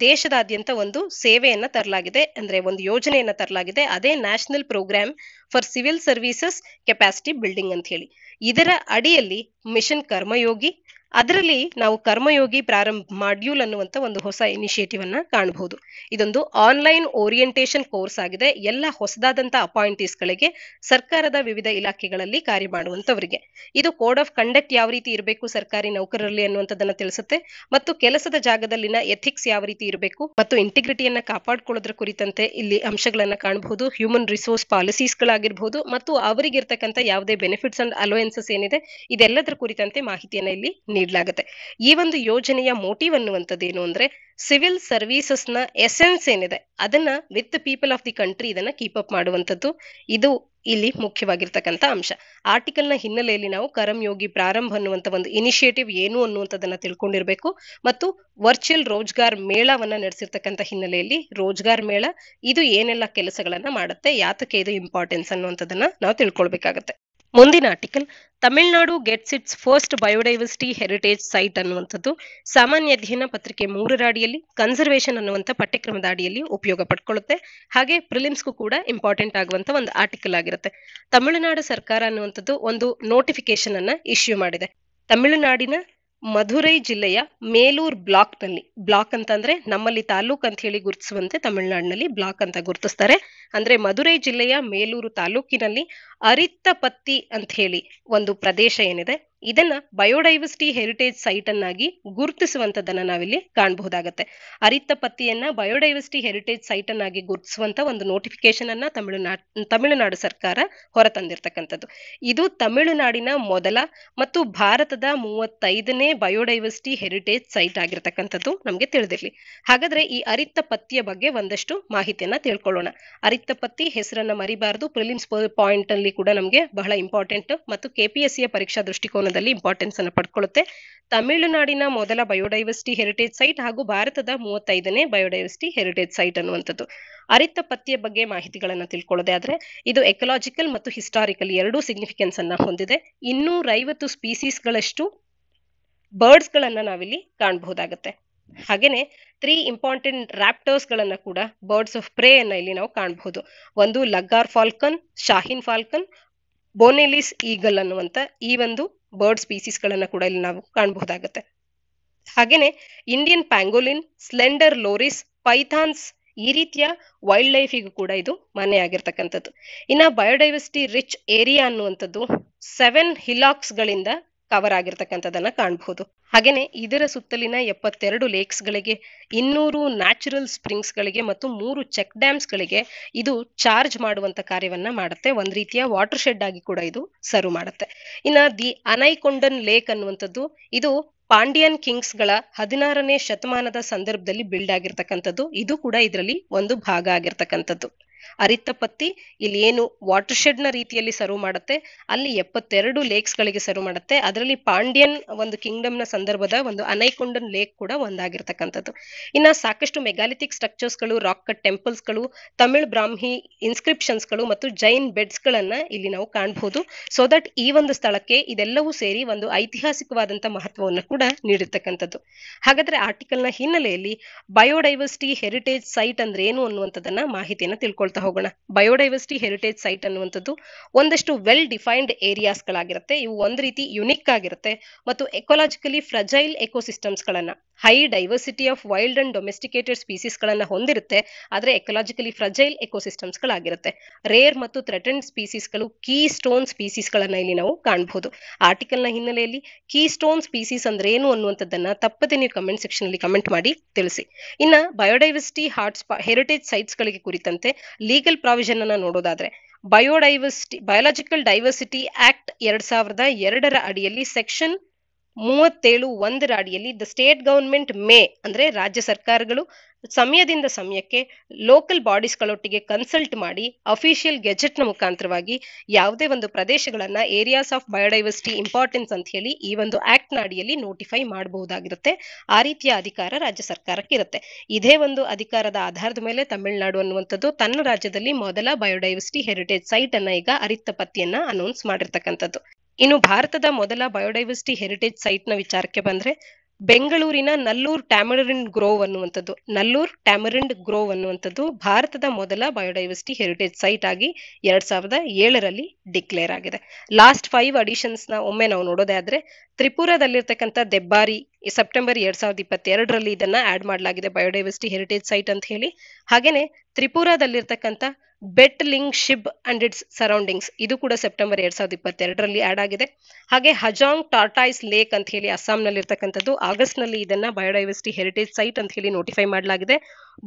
ದೇಶದಾದ್ಯಂತ ಒಂದು ಸೇವೆಯನ್ನ ತರಲಾಗಿದೆ, ಅಂದ್ರೆ ಒಂದು ಯೋಜನೆಯನ್ನ ತರಲಾಗಿದೆ. ಅದೇ national programme for civil services capacity building ಅಂತ ಹೇಳಿ. ಇದರ ಅಡಿಯಲ್ಲಿ ಮಿಷನ್ ಕರ್ಮಯೋಗಿ, ಅದರಲ್ಲಿ ನಾವು ಕರ್ಮಯೋಗಿ ಪ್ರಾರಂಭ ಮಾಡ್ಯೂಲ್ ಅನ್ನುವಂತ ಒಂದು ಹೊಸ ಇನಿಷಿಯೇಟಿವ್ ಅನ್ನ ಕಾಣಬಹುದು. ಇದೊಂದು ಆನ್ಲೈನ್ ಓರಿಯಂಟೇಶನ್ ಕೋರ್ಸ್ ಆಗಿದೆ. ಎಲ್ಲ ಹೊಸದಾದಂತ ಅಪಾಯಿಂಟೀಸ್ ಗಳಿಗೆ, ಸರ್ಕಾರದ ವಿವಿಧ ಇಲಾಖೆಗಳಲ್ಲಿ ಕಾರ್ಯ ಮಾಡುವಂತವರಿಗೆ. ಇದು ಕೋಡ್ ಆಫ್ ಕಂಡಕ್ಟ್ ಯಾವ ರೀತಿ ಇರಬೇಕು ಸರ್ಕಾರಿ ನೌಕರರಲ್ಲಿ ಅನ್ನುವಂಥದ್ದನ್ನ ತಿಳಿಸುತ್ತೆ, ಮತ್ತು ಕೆಲಸದ ಜಾಗದಲ್ಲಿನ ಎಥಿಕ್ಸ್ ಯಾವ ರೀತಿ ಇರಬೇಕು ಮತ್ತು ಇಂಟಿಗ್ರಿಟಿಯನ್ನ ಕಾಪಾಡಿಕೊಳ್ಳೋದ್ರ ಕುರಿತಂತೆ ಇಲ್ಲಿ ಅಂಶಗಳನ್ನ ಕಾಣಬಹುದು. ಹ್ಯೂಮನ್ ರಿಸೋರ್ಸ್ ಪಾಲಿಸೀಸ್ ಗಳಾಗಿರ್ಬಹುದು ಮತ್ತು ಅವರಿಗಿರ್ತಕ್ಕಂಥ ಯಾವುದೇ ಬೆನಿಫಿಟ್ಸ್ ಅಂಡ್ ಅಲೋಯನ್ಸಸ್ ಏನಿದೆ ಇದೆಲ್ಲದರ ಕುರಿತಂತೆ ಮಾಹಿತಿಯನ್ನ ಇಲ್ಲಿ ನೀಡಲಾಗುತ್ತೆ. ಈ ಒಂದು ಯೋಜನೆಯ ಮೋಟಿವ್ ಅನ್ನುವಂಥದ್ದು ಏನು ಅಂದ್ರೆ, ಸಿವಿಲ್ ಸರ್ವಿಸಸ್ ನ ಎಸೆನ್ಸ್ ಏನಿದೆ ಅದನ್ನ with the people of the country ಇದನ್ನ ಕೀಪ್ ಅಪ್ ಮಾಡುವಂಥದ್ದು. ಇದು ಇಲ್ಲಿ ಮುಖ್ಯವಾಗಿರ್ತಕ್ಕಂಥ ಅಂಶ. ಆರ್ಟಿಕಲ್ ನ ಹಿನ್ನೆಲೆಯಲ್ಲಿ ನಾವು ಕರ್ಮಯೋಗಿ ಪ್ರಾರಂಭ ಅನ್ನುವಂತ ಒಂದು ಇನಿಷಿಯೇಟಿವ್ ಏನು ಅನ್ನುವಂಥದ್ದನ್ನ ತಿಳ್ಕೊಂಡಿರ್ಬೇಕು. ಮತ್ತು ವರ್ಚುವಲ್ ರೋಜ್ಗಾರ್ ಮೇಳವನ್ನ ನಡೆಸಿರ್ತಕ್ಕಂಥ ಹಿನ್ನೆಲೆಯಲ್ಲಿ ರೋಜ್ಗಾರ್ ಮೇಳ ಇದು ಏನೆಲ್ಲ ಕೆಲಸಗಳನ್ನ ಮಾಡುತ್ತೆ, ಯಾತಕ್ಕೆ ಇದು ಇಂಪಾರ್ಟೆನ್ಸ್ ಅನ್ನುವಂಥದ್ದನ್ನ ನಾವು ತಿಳ್ಕೊಳ್ಬೇಕಾಗತ್ತೆ. ಮುಂದಿನ article, Tamil Nadu gets it's first biodiversity heritage site ಅನ್ನುವಂಥದ್ದು ಸಾಮಾನ್ಯ ಅಧ್ಯಯನ ಪತ್ರಿಕೆ 3ರ ಅಡಿಯಲ್ಲಿ ಕನ್ಸರ್ವೇಷನ್ ಅನ್ನುವಂಥ ಪಠ್ಯಕ್ರಮದ ಅಡಿಯಲ್ಲಿ ಉಪಯೋಗ ಪಡ್ಕೊಳ್ಳುತ್ತೆ. ಹಾಗೆ ಪ್ರಿಲಿಮ್ಸ್ಗೂ ಕೂಡ ಇಂಪಾರ್ಟೆಂಟ್ ಆಗುವಂತ ಒಂದು ಆರ್ಟಿಕಲ್ ಆಗಿರುತ್ತೆ. ತಮಿಳುನಾಡು ಸರ್ಕಾರ ಅನ್ನುವಂಥದ್ದು ಒಂದು ನೋಟಿಫಿಕೇಶನ್ ಅನ್ನ ಇಶ್ಯೂ ಮಾಡಿದೆ. ತಮಿಳುನಾಡಿನ ಮಧುರೈ ಜಿಲ್ಲೆಯ ಮೇಲೂರ್ ಬ್ಲಾಕ್ ನಲ್ಲಿ, ಬ್ಲಾಕ್ ಅಂತಂದ್ರೆ ನಮ್ಮಲ್ಲಿ ತಾಲೂಕ್ ಅಂತ ಹೇಳಿ ಗುರುತಿಸುವಂತೆ ತಮಿಳುನಾಡಿನಲ್ಲಿ ಬ್ಲಾಕ್ ಅಂತ ಗುರುತಿಸ್ತಾರೆ. ಅಂದ್ರೆ ಮಧುರೈ ಜಿಲ್ಲೆಯ ಮೇಲೂರು ತಾಲೂಕಿನಲ್ಲಿ ಅರಿತ್ತಪತ್ತಿ ಅಂತ ಹೇಳಿ ಒಂದು ಪ್ರದೇಶ ಏನಿದೆ ಇದನ್ನ ಬಯೋಡೈವರ್ಸಿಟಿ ಹೆರಿಟೇಜ್ ಸೈಟ್ ಅನ್ನಾಗಿ ಗುರುತಿಸುವಂತದನ್ನ ನಾವಿಲ್ಲಿ ಕಾಣಬಹುದಾಗತ್ತೆ. ಅರಿತ್ತಪತ್ತಿಯನ್ನ ಬಯೋಡೈವರ್ಸಿಟಿ ಹೆರಿಟೇಜ್ ಸೈಟ್ ಅನ್ನಾಗಿ ಗುರುತಿಸುವಂತ ಒಂದು ನೋಟಿಫಿಕೇಶನ್ ಅನ್ನ ತಮಿಳುನಾಡು ಸರ್ಕಾರ ಹೊರತಂದಿರ್ತಕ್ಕಂಥದ್ದು. ಇದು ತಮಿಳುನಾಡಿನ ಮೊದಲ ಮತ್ತು ಭಾರತದ 35ನೇ ಬಯೋಡೈವರ್ಸಿಟಿ ಹೆರಿಟೇಜ್ ಸೈಟ್ ಆಗಿರ್ತಕ್ಕಂಥದ್ದು ನಮ್ಗೆ ತಿಳಿದಿರ್ಲಿ. ಹಾಗಾದ್ರೆ ಈ ಅರಿತ್ತಪತ್ತಿಯ ಬಗ್ಗೆ ಒಂದಷ್ಟು ಮಾಹಿತಿಯನ್ನ ತಿಳ್ಕೊಳ್ಳೋಣ. ಅರಿತ್ತಪತ್ತಿ ಹೆಸರನ್ನ ಮರಿಬಾರದು, ಪ್ರಿಲಿಮ್ಸ್ ಪಾಯಿಂಟ್ ಅಲ್ಲಿ ಕೂಡ ನಮ್ಗೆ ಬಹಳ ಇಂಪಾರ್ಟೆಂಟ್ ಮತ್ತು ಕೆಪಿಎಸ್ಸಿಯ ಪರೀಕ್ಷಾ ದೃಷ್ಟಿಕೋನದಲ್ಲಿ ಇಂಪಾರ್ಟೆನ್ಸ್ ಅನ್ನು ಪಡ್ಕೊಳ್ಳುತ್ತೆ. ತಮಿಳುನಾಡಿನ ಮೊದಲ ಬಯೋಡೈವರ್ಸಿಟಿ ಹೆರಿಟೇಜ್ ಸೈಟ್ ಹಾಗೂ ಭಾರತದ 35ನೇ ಬಯೋಡೈವರ್ಸಿಟಿ ಹೆರಿಟೇಜ್ ಸೈಟ್ ಅನ್ನುವಂಥದ್ದು. ಅರಿತ್ತಪತ್ತಿಯ ಬಗ್ಗೆ ಮಾಹಿತಿಗಳನ್ನ ತಿಳ್ಕೊಳ್ಳೋದೇ ಆದ್ರೆ, ಇದು ಎಕಲಾಜಿಕಲ್ ಮತ್ತು ಹಿಸ್ಟಾರಿಕಲ್ ಎರಡೂ ಸಿಗ್ನಿಫಿಕೆನ್ಸ್ ಅನ್ನ ಹೊಂದಿದೆ. 250 ಸ್ಪೀಸೀಸ್ ಗಳಷ್ಟು ಬರ್ಡ್ಸ್ ಗಳನ್ನ ನಾವಿಲ್ಲಿ ಕಾಣಬಹುದಾಗತ್ತೆ. ಹಾಗೇನೆ 3 ಇಂಪಾರ್ಟೆಂಟ್ ರಾಪ್ಟರ್ಸ್ ಗಳನ್ನ ಕೂಡ, ಬರ್ಡ್ಸ್ ಆಫ್ ಪ್ರೇ ಅನ್ನ ಇಲ್ಲಿ ನಾವು ಕಾಣಬಹುದು. ಒಂದು ಲಗ್ಗಾರ್ ಫಾಲ್ಕನ್, ಶಾಹೀನ್ ಫಾಲ್ಕನ್, ಬೋನೆಲಿಸ್ ಈಗಲ್ ಅನ್ನುವಂತ ಈ ಒಂದು ಬರ್ಡ್ ಸ್ಪೀಸೀಸ್ ಗಳನ್ನ ಕೂಡ ಇಲ್ಲಿ ನಾವು ಕಾಣಬಹುದಾಗತ್ತೆ. ಹಾಗೇನೆ ಇಂಡಿಯನ್ ಪ್ಯಾಂಗೋಲಿನ್, ಸ್ಲೆಂಡರ್ ಲೋರಿಸ್, ಪೈಥಾನ್ಸ್ ಈ ರೀತಿಯ ವೈಲ್ಡ್ ಲೈಫಿಗೂ ಕೂಡ ಇದು ಮನೆ ಆಗಿರ್ತಕ್ಕಂಥದ್ದು. ಇನ್ನ ಬಯೋಡೈವರ್ಸಿಟಿ ರಿಚ್ ಏರಿಯಾ ಅನ್ನುವಂಥದ್ದು 7 ಹಿಲಾಕ್ಸ್ ಗಳಿಂದ ಕವರ್ ಆಗಿರ್ತಕ್ಕಂಥದ್ದನ್ನ ಕಾಣಬಹುದು. ಹಾಗೇನೆ ಇದರ ಸುತ್ತಲಿನ 72 ಲೇಕ್ಸ್ ಗಳಿಗೆ, 200 ನ್ಯಾಚುರಲ್ ಸ್ಪ್ರಿಂಗ್ಸ್ ಗಳಿಗೆ ಮತ್ತು 3 ಚೆಕ್ ಡ್ಯಾಮ್ಸ್ ಗಳಿಗೆ ಇದು ಚಾರ್ಜ್ ಮಾಡುವಂತ ಕಾರ್ಯವನ್ನ ಮಾಡುತ್ತೆ. ಒಂದ್ ರೀತಿಯ ವಾಟರ್ ಶೆಡ್ ಆಗಿ ಕೂಡ ಇದು ಸರ್ವ್ ಮಾಡುತ್ತೆ. ಇನ್ನ ದಿ ಅನೈಕೊಂಡನ್ ಲೇಕ್ ಅನ್ನುವಂಥದ್ದು ಇದು ಪಾಂಡಿಯನ್ ಕಿಂಗ್ಸ್ ಗಳ 16ನೇ ಶತಮಾನದ ಸಂದರ್ಭದಲ್ಲಿ ಬಿಲ್ಡ್ ಆಗಿರ್ತಕ್ಕಂಥದ್ದು. ಇದು ಕೂಡ ಇದರಲ್ಲಿ ಒಂದು ಭಾಗ ಆಗಿರ್ತಕ್ಕಂಥದ್ದು. ಅರಿತ್ತಪತ್ತಿ ಇಲ್ಲಿ ಏನು ವಾಟರ್ ಶೆಡ್ ನ ರೀತಿಯಲ್ಲಿ ಸರ್ವ್ ಮಾಡುತ್ತೆ, ಅಲ್ಲಿ 72 ಲೇಕ್ಸ್ ಗಳಿಗೆ ಸರ್ವ್ ಮಾಡುತ್ತೆ. ಅದರಲ್ಲಿ ಪಾಂಡ್ಯನ್ ಒಂದು ಕಿಂಗ್ಡಮ್ ನ ಸಂದರ್ಭದ ಒಂದು ಅನೈಕೊಂಡನ್ ಲೇಕ್ ಕೂಡ ಒಂದಾಗಿರ್ತಕ್ಕಂಥದ್ದು. ಇನ್ನ ಸಾಕಷ್ಟು ಮೆಗಾಲಿಥಿಕ್ ಸ್ಟ್ರಕ್ಚರ್ಸ್ ಗಳು, ರಾಕ್ ಕಟ್ ಟೆಂಪಲ್ಸ್ ಗಳು, ತಮಿಳ್ ಬ್ರಾಹ್ಮಿ ಇನ್ಸ್ಕ್ರಿಪ್ಷನ್ಸ್ ಗಳು ಮತ್ತು ಜೈನ್ ಬೆಡ್ಸ್ ಗಳನ್ನ ಇಲ್ಲಿ ನಾವು ಕಾಣಬಹುದು. ಸೊ ದಟ್ ಈ ಒಂದು ಸ್ಥಳಕ್ಕೆ ಇದೆಲ್ಲವೂ ಸೇರಿ ಒಂದು ಐತಿಹಾಸಿಕವಾದಂತ ಮಹತ್ವವನ್ನು ಕೂಡ ನೀಡಿರ್ತಕ್ಕಂಥದ್ದು. ಹಾಗಾದ್ರೆ ಆರ್ಟಿಕಲ್ ನ ಹಿನ್ನೆಲೆಯಲ್ಲಿ ಬಯೋಡೈವರ್ಸಿಟಿ ಹೆರಿಟೇಜ್ ಸೈಟ್ ಅಂದ್ರೆ ಏನು ಅನ್ನುವಂಥದ್ದನ್ನ ಮಾಹಿತಿಯನ್ನ ತಿಳ್ಕೊಳ್ತಾ ಹೋಗೋಣ. ಬಯೋಡೈವರ್ಸಿಟಿ ಹೆರಿಟೇಜ್ ಸೈಟ್ ಅನ್ನುವಂಥದ್ದು ಒಂದಷ್ಟು ವೆಲ್ ಡಿಫೈನ್ಡ್ ಏರಿಯಾಸ್ ಗಳಾಗಿರುತ್ತೆ. ಇವು ಒಂದ್ ರೀತಿ ಯುನಿಕ್ ಆಗಿರುತ್ತೆ ಮತ್ತು ಎಕೋಲಾಜಿಕಲಿ ಫ್ರಜೈಲ್ ಎಕೋಸಿಸ್ಟಮ್ಸ್ ಗಳನ್ನ, high diversity of wild and domesticated species ಗಳನ್ನ ಹೊಂದಿರುತ್ತೆ. ಆದ್ರೆ ಎಕೋಲಾಜಿಕಲಿ ಫ್ರಜೈಲ್ ಎಕೋಸಿಸ್ಟಮ್ಸ್ ಗಳಾಗಿರುತ್ತೆ. ರೇರ್ ಮತ್ತು ಥ್ರೆಟನ್ಡ್ ಸ್ಪೀಸೀಸ್ ಗಳು, ಕೀ ಸ್ಟೋನ್ ಸ್ಪೀಸೀಸ್ ಗಳನ್ನ ಇಲ್ಲಿ ನಾವು ಕಾಣಬಹುದು. ಆರ್ಟಿಕಲ್ ನ ಹಿನ್ನೆಲೆಯಲ್ಲಿ ಕೀ ಸ್ಟೋನ್ ಸ್ಪೀಸೀಸ್ ಅಂದ್ರೆ ಏನು ಅನ್ನುವಂಥದ್ದನ್ನ ತಪ್ಪದೆ ನೀವು ಕಮೆಂಟ್ ಸೆಕ್ಷನ್ ಅಲ್ಲಿ ಕಮೆಂಟ್ ಮಾಡಿ ತಿಳಿಸಿ. ಇನ್ನ ಬಯೋಡೈವರ್ಸಿಟಿ ಹೆರಿಟೇಜ್ ಸೈಟ್ಸ್ ಗಳಿಗೆ ಕುರಿತಂತೆ ಲೀಗಲ್ ಪ್ರಾವಿಷನ್ ಅನ್ನ ನೋಡೋದಾದ್ರೆ, ಬಯೋಲಾಜಿಕಲ್ ಡೈವರ್ಸಿಟಿ ಆಕ್ಟ್ 2002ರ ಅಡಿಯಲ್ಲಿ ಸೆಕ್ಷನ್ 37(1) ಅಡಿಯಲ್ಲಿ ದ ಸ್ಟೇಟ್ ಗವರ್ಮೆಂಟ್ ಮೇ ಅಂದ್ರೆ ರಾಜ್ಯ ಸರ್ಕಾರಗಳು ಸಮಯದಿಂದ ಸಮಯಕ್ಕೆ ಲೋಕಲ್ ಬಾಡೀಸ್ ಗಳೊಟ್ಟಿಗೆ ಕನ್ಸಲ್ಟ್ ಮಾಡಿ ಅಫಿಷಿಯಲ್ ಗೆಜೆಟ್ ನ ಮುಖಾಂತರವಾಗಿ ಯಾವುದೇ ಒಂದು ಪ್ರದೇಶಗಳನ್ನ ಏರಿಯಾಸ್ ಆಫ್ ಬಯೋಡೈವರ್ಸಿಟಿ ಇಂಪಾರ್ಟೆನ್ಸ್ ಅಂತ ಹೇಳಿ ಈ ಒಂದು ಆಕ್ಟ್ ನ ಅಡಿಯಲ್ಲಿ ನೋಟಿಫೈ ಮಾಡಬಹುದಾಗಿರುತ್ತೆ. ಆ ರೀತಿಯ ಅಧಿಕಾರ ರಾಜ್ಯ ಸರ್ಕಾರಕ್ಕೆ ಇರುತ್ತೆ. ಇದೇ ಒಂದು ಅಧಿಕಾರದ ಆಧಾರದ ಮೇಲೆ ತಮಿಳುನಾಡು ಅನ್ನುವಂಥದ್ದು ತನ್ನ ರಾಜ್ಯದಲ್ಲಿ ಮೊದಲ ಬಯೋಡೈವರ್ಸಿಟಿ ಹೆರಿಟೇಜ್ ಸೈಟ್ ಅನ್ನ ಈಗ ಅರಿತ್ತಪತ್ತಿಯನ್ನ ಅನೌನ್ಸ್ ಮಾಡಿರ್ತಕ್ಕಂಥದ್ದು. ಇನ್ನು ಭಾರತದ ಮೊದಲ ಬಯೋಡೈವರ್ಸಿಟಿ ಹೆರಿಟೇಜ್ ಸೈಟ್ ನ ವಿಚಾರಕ್ಕೆ ಬಂದ್ರೆ ಬೆಂಗಳೂರಿನ ನಲ್ಲೂರ್ ಟ್ಯಾಮರಿನ್ ಗ್ರೋವ್ ಅನ್ನುವಂಥದ್ದು ಭಾರತದ ಮೊದಲ ಬಯೋಡೈವರ್ಸಿಟಿ ಹೆರಿಟೇಜ್ ಸೈಟ್ ಆಗಿ 2007ರಲ್ಲಿ ಡಿಕ್ಲೇರ್ ಆಗಿದೆ. ಲಾಸ್ಟ್ 5 ಅಡಿಷನ್ಸ್ ನ ಒಮ್ಮೆ ನಾವು ನೋಡೋದೇ ಆದ್ರೆ ತ್ರಿಪುರಾದಲ್ಲಿರ್ತಕ್ಕಂಥ ದೆಬ್ಬಾರಿ ಸೆಪ್ಟೆಂಬರ್ 2022ರಲ್ಲಿ ಇದನ್ನ ಆಡ್ ಮಾಡಲಾಗಿದೆ ಬಯೋಡೈವರ್ಸಿಟಿ ಹೆರಿಟೇಜ್ ಸೈಟ್ ಅಂತ ಹೇಳಿ. ಹಾಗೇನೆ ತ್ರಿಪುರಾದಲ್ಲಿರ್ತಕ್ಕಂಥ bait League ಶಿಬ್ and it's surroundings ಇದು ಕೂಡ ಸೆಪ್ಟೆಂಬರ್ 2022ರಲ್ಲಿ ಆಡ್ ಆಗಿದೆ. ಹಾಗೆ ಹಜಾಂಗ್ ಟಾರ್ಟಾಯ್ಸ್ ಲೇಕ್ ಅಂತ ಹೇಳಿ ಅಸ್ಸಾಂನಲ್ಲಿರ್ತಕ್ಕಂಥದ್ದು ಆಗಸ್ಟ್ ನಲ್ಲಿ ಇದನ್ನ ಬಯೋಡೈವರ್ಸಿಟಿ ಹೆರಿಟೇಜ್ ಸೈಟ್ ಅಂತ ಹೇಳಿ ನೋಟಿಫೈ ಮಾಡಲಾಗಿದೆ.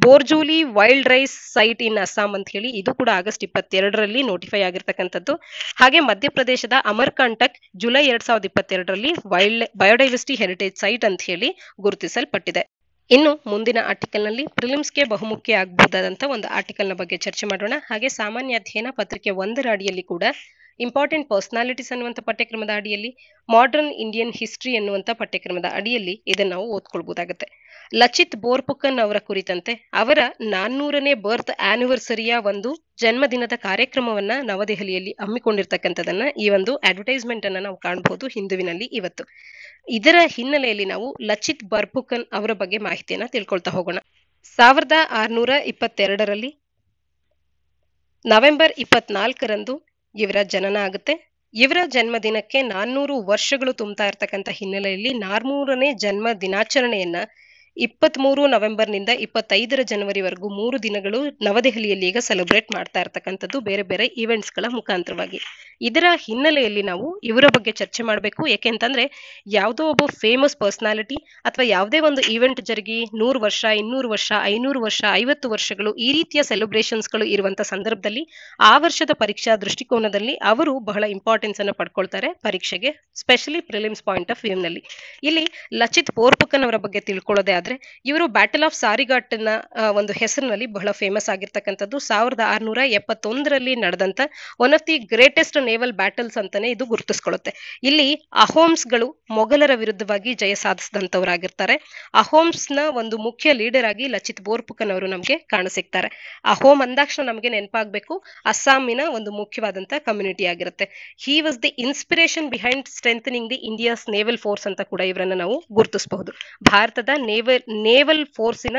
Borjuli wild rice site in Assam ಅಂತ ಹೇಳಿ ಇದು ಕೂಡ ಆಗಸ್ಟ್ 22ರಲ್ಲಿ ನೋಟಿಫೈ ಆಗಿರ್ತಕ್ಕಂಥದ್ದು. ಹಾಗೆ ಮಧ್ಯಪ್ರದೇಶದ ಅಮರ್ಕಂಟಕ್ ಜುಲೈ 2022ರಲ್ಲಿ ಬಯೋಡೈವರ್ಸಿಟಿ ಹೆರಿಟೇಜ್ ಸೈಟ್ ಅಂತ ಹೇಳಿ ಗುರುತಿಸಲ್ಪಟ್ಟಿದೆ. ಇನ್ನು ಮುಂದಿನ ಆರ್ಟಿಕಲ್ ನಲ್ಲಿ ಪ್ರಿಲಿಮ್ಸ್ಗೆ ಬಹುಮುಖ್ಯ ಆಗಬಹುದಾದಂತ ಒಂದು ಆರ್ಟಿಕಲ್ ನ ಬಗ್ಗೆ ಚರ್ಚೆ ಮಾಡೋಣ. ಹಾಗೆ ಸಾಮಾನ್ಯ ಅಧ್ಯಯನ ಪತ್ರಿಕೆ 1ರ ಅಡಿಯಲ್ಲಿ ಕೂಡ ಇಂಪಾರ್ಟೆಂಟ್ ಪರ್ಸನಾಲಿಟೀಸ್ ಅನ್ನುವಂಥ ಪಠ್ಯಕ್ರಮದ ಅಡಿಯಲ್ಲಿ ಮಾಡರ್ನ್ ಇಂಡಿಯನ್ ಹಿಸ್ಟ್ರಿ ಅನ್ನುವಂಥ ಪಠ್ಯಕ್ರಮದ ಅಡಿಯಲ್ಲಿ ಇದನ್ನು ನಾವು ಓದ್ಕೊಳ್ಬಹುದಾಗುತ್ತೆ. ಲಚಿತ್ ಬೋರ್ಪುಕನ್ ಅವರ ಕುರಿತಂತೆ ಅವರ 400ನೇ ಬರ್ತ್ ಆನಿವರ್ಸರಿಯ ಒಂದು ಜನ್ಮದಿನದ ಕಾರ್ಯಕ್ರಮವನ್ನ ನವದೆಹಲಿಯಲ್ಲಿ ಹಮ್ಮಿಕೊಂಡಿರ್ತಕ್ಕಂಥದನ್ನ ಈ ಒಂದು ಅಡ್ವರ್ಟೈಸ್ಮೆಂಟ್ ಅನ್ನ ನಾವು ಕಾಣಬಹುದು ಹಿಂದುವಿನಲ್ಲಿ ಇವತ್ತು. ಇದರ ಹಿನ್ನೆಲೆಯಲ್ಲಿ ನಾವು ಲಚಿತ್ ಬೋರ್ಫುಕನ್ ಅವರ ಬಗ್ಗೆ ಮಾಹಿತಿಯನ್ನ ತಿಳ್ಕೊಳ್ತಾ ಹೋಗೋಣ. 1622ರಲ್ಲಿ ನವೆಂಬರ್ 24ರಂದು ಇವರ ಜನನ ಆಗುತ್ತೆ. ಇವರ ಜನ್ಮದಿನಕ್ಕೆ 400 ವರ್ಷಗಳು ತುಂಬ್ತಾ ಇರ್ತಕ್ಕಂಥ ಹಿನ್ನೆಲೆಯಲ್ಲಿ 400ನೇ ಜನ್ಮ ದಿನಾಚರಣೆಯನ್ನ 23 ನವೆಂಬರ್ನಿಂದ 25 ಜನವರಿವರೆಗೂ 3 ದಿನಗಳು ನವದೆಹಲಿಯಲ್ಲಿ ಈಗ ಸೆಲೆಬ್ರೇಟ್ ಮಾಡ್ತಾ ಇರ್ತಕ್ಕಂಥದ್ದು ಬೇರೆ ಬೇರೆ ಈವೆಂಟ್ಸ್ ಗಳ ಮುಖಾಂತರವಾಗಿ. ಇದರ ಹಿನ್ನೆಲೆಯಲ್ಲಿ ನಾವು ಇವರ ಬಗ್ಗೆ ಚರ್ಚೆ ಮಾಡಬೇಕು. ಯಾಕೆಂತಂದ್ರೆ ಯಾವುದೋ ಒಬ್ಬ ಫೇಮಸ್ ಪರ್ಸನಾಲಿಟಿ ಅಥವಾ ಯಾವುದೇ ಒಂದು ಈವೆಂಟ್ ಜರುಗಿ 100 ವರ್ಷ 200 ವರ್ಷ 500 ವರ್ಷ 50 ವರ್ಷಗಳು ಈ ರೀತಿಯ ಸೆಲೆಬ್ರೇಷನ್ಸ್ ಗಳು ಇರುವಂತ ಸಂದರ್ಭದಲ್ಲಿ ಆ ವರ್ಷದ ಪರೀಕ್ಷಾ ದೃಷ್ಟಿಕೋನದಲ್ಲಿ ಅವರು ಬಹಳ ಇಂಪಾರ್ಟೆನ್ಸ್ ಅನ್ನು ಪಡ್ಕೊಳ್ತಾರೆ ಪರೀಕ್ಷೆಗೆ, specially prelims point of view ನಲ್ಲಿ. ಇಲ್ಲಿ ಲಚಿತ್ ಬೋರ್ಫುಕನ್ ಅವರ ಬಗ್ಗೆ ತಿಳ್ಕೊಳ್ಳೋದೇ ಆದ್ರೆ ಇವರು ಬ್ಯಾಟಲ್ ಆಫ್ ಸಾರಿಘಾಟ್ ನ ಒಂದು ಹೆಸರಿನಲ್ಲಿ ಬಹಳ ಫೇಮಸ್ ಆಗಿರ್ತಕ್ಕಂಥದ್ದು. 1671ರಲ್ಲಿ ನಡೆದಂತ one of the greatest naval battles ಅಂತಾನೆ ಇದು ಗುರುತಿಸ್ಕೊಳ್ಳುತ್ತೆ. ಇಲ್ಲಿ ಅಹೋಮ್ಸ್ ಗಳು ಮೊಘಲರ ವಿರುದ್ಧವಾಗಿ ಜಯ ಸಾಧಿಸಿದಂತವರಾಗಿರ್ತಾರೆ. ಅಹೋಮ್ಸ್ ನ ಒಂದು ಮುಖ್ಯ ಲೀಡರ್ ಆಗಿ ಲಚಿತ್ ಬೋರ್ಫುಕನ್ ಅವರು ನಮಗೆ ಕಾಣಸಿಗ್ತಾರೆ. ಅಹೋಮ್ ಅಂದಾಕ್ಷಣ ನಮಗೆ ನೆನಪಾಗಬೇಕು ಅಸ್ಸಾಮಿನ ಒಂದು ಮುಖ್ಯವಾದಂತ ಕಮ್ಯುನಿಟಿ ಆಗಿರುತ್ತೆ. He was the inspiration behind strengthening the India's naval force ಅಂತ ಕೂಡ ಇವರನ್ನ ನಾವು ಗುರುತಿಸಬಹುದು. ಭಾರತದ ನೇವಲ್ ಫೋರ್ಸಿನ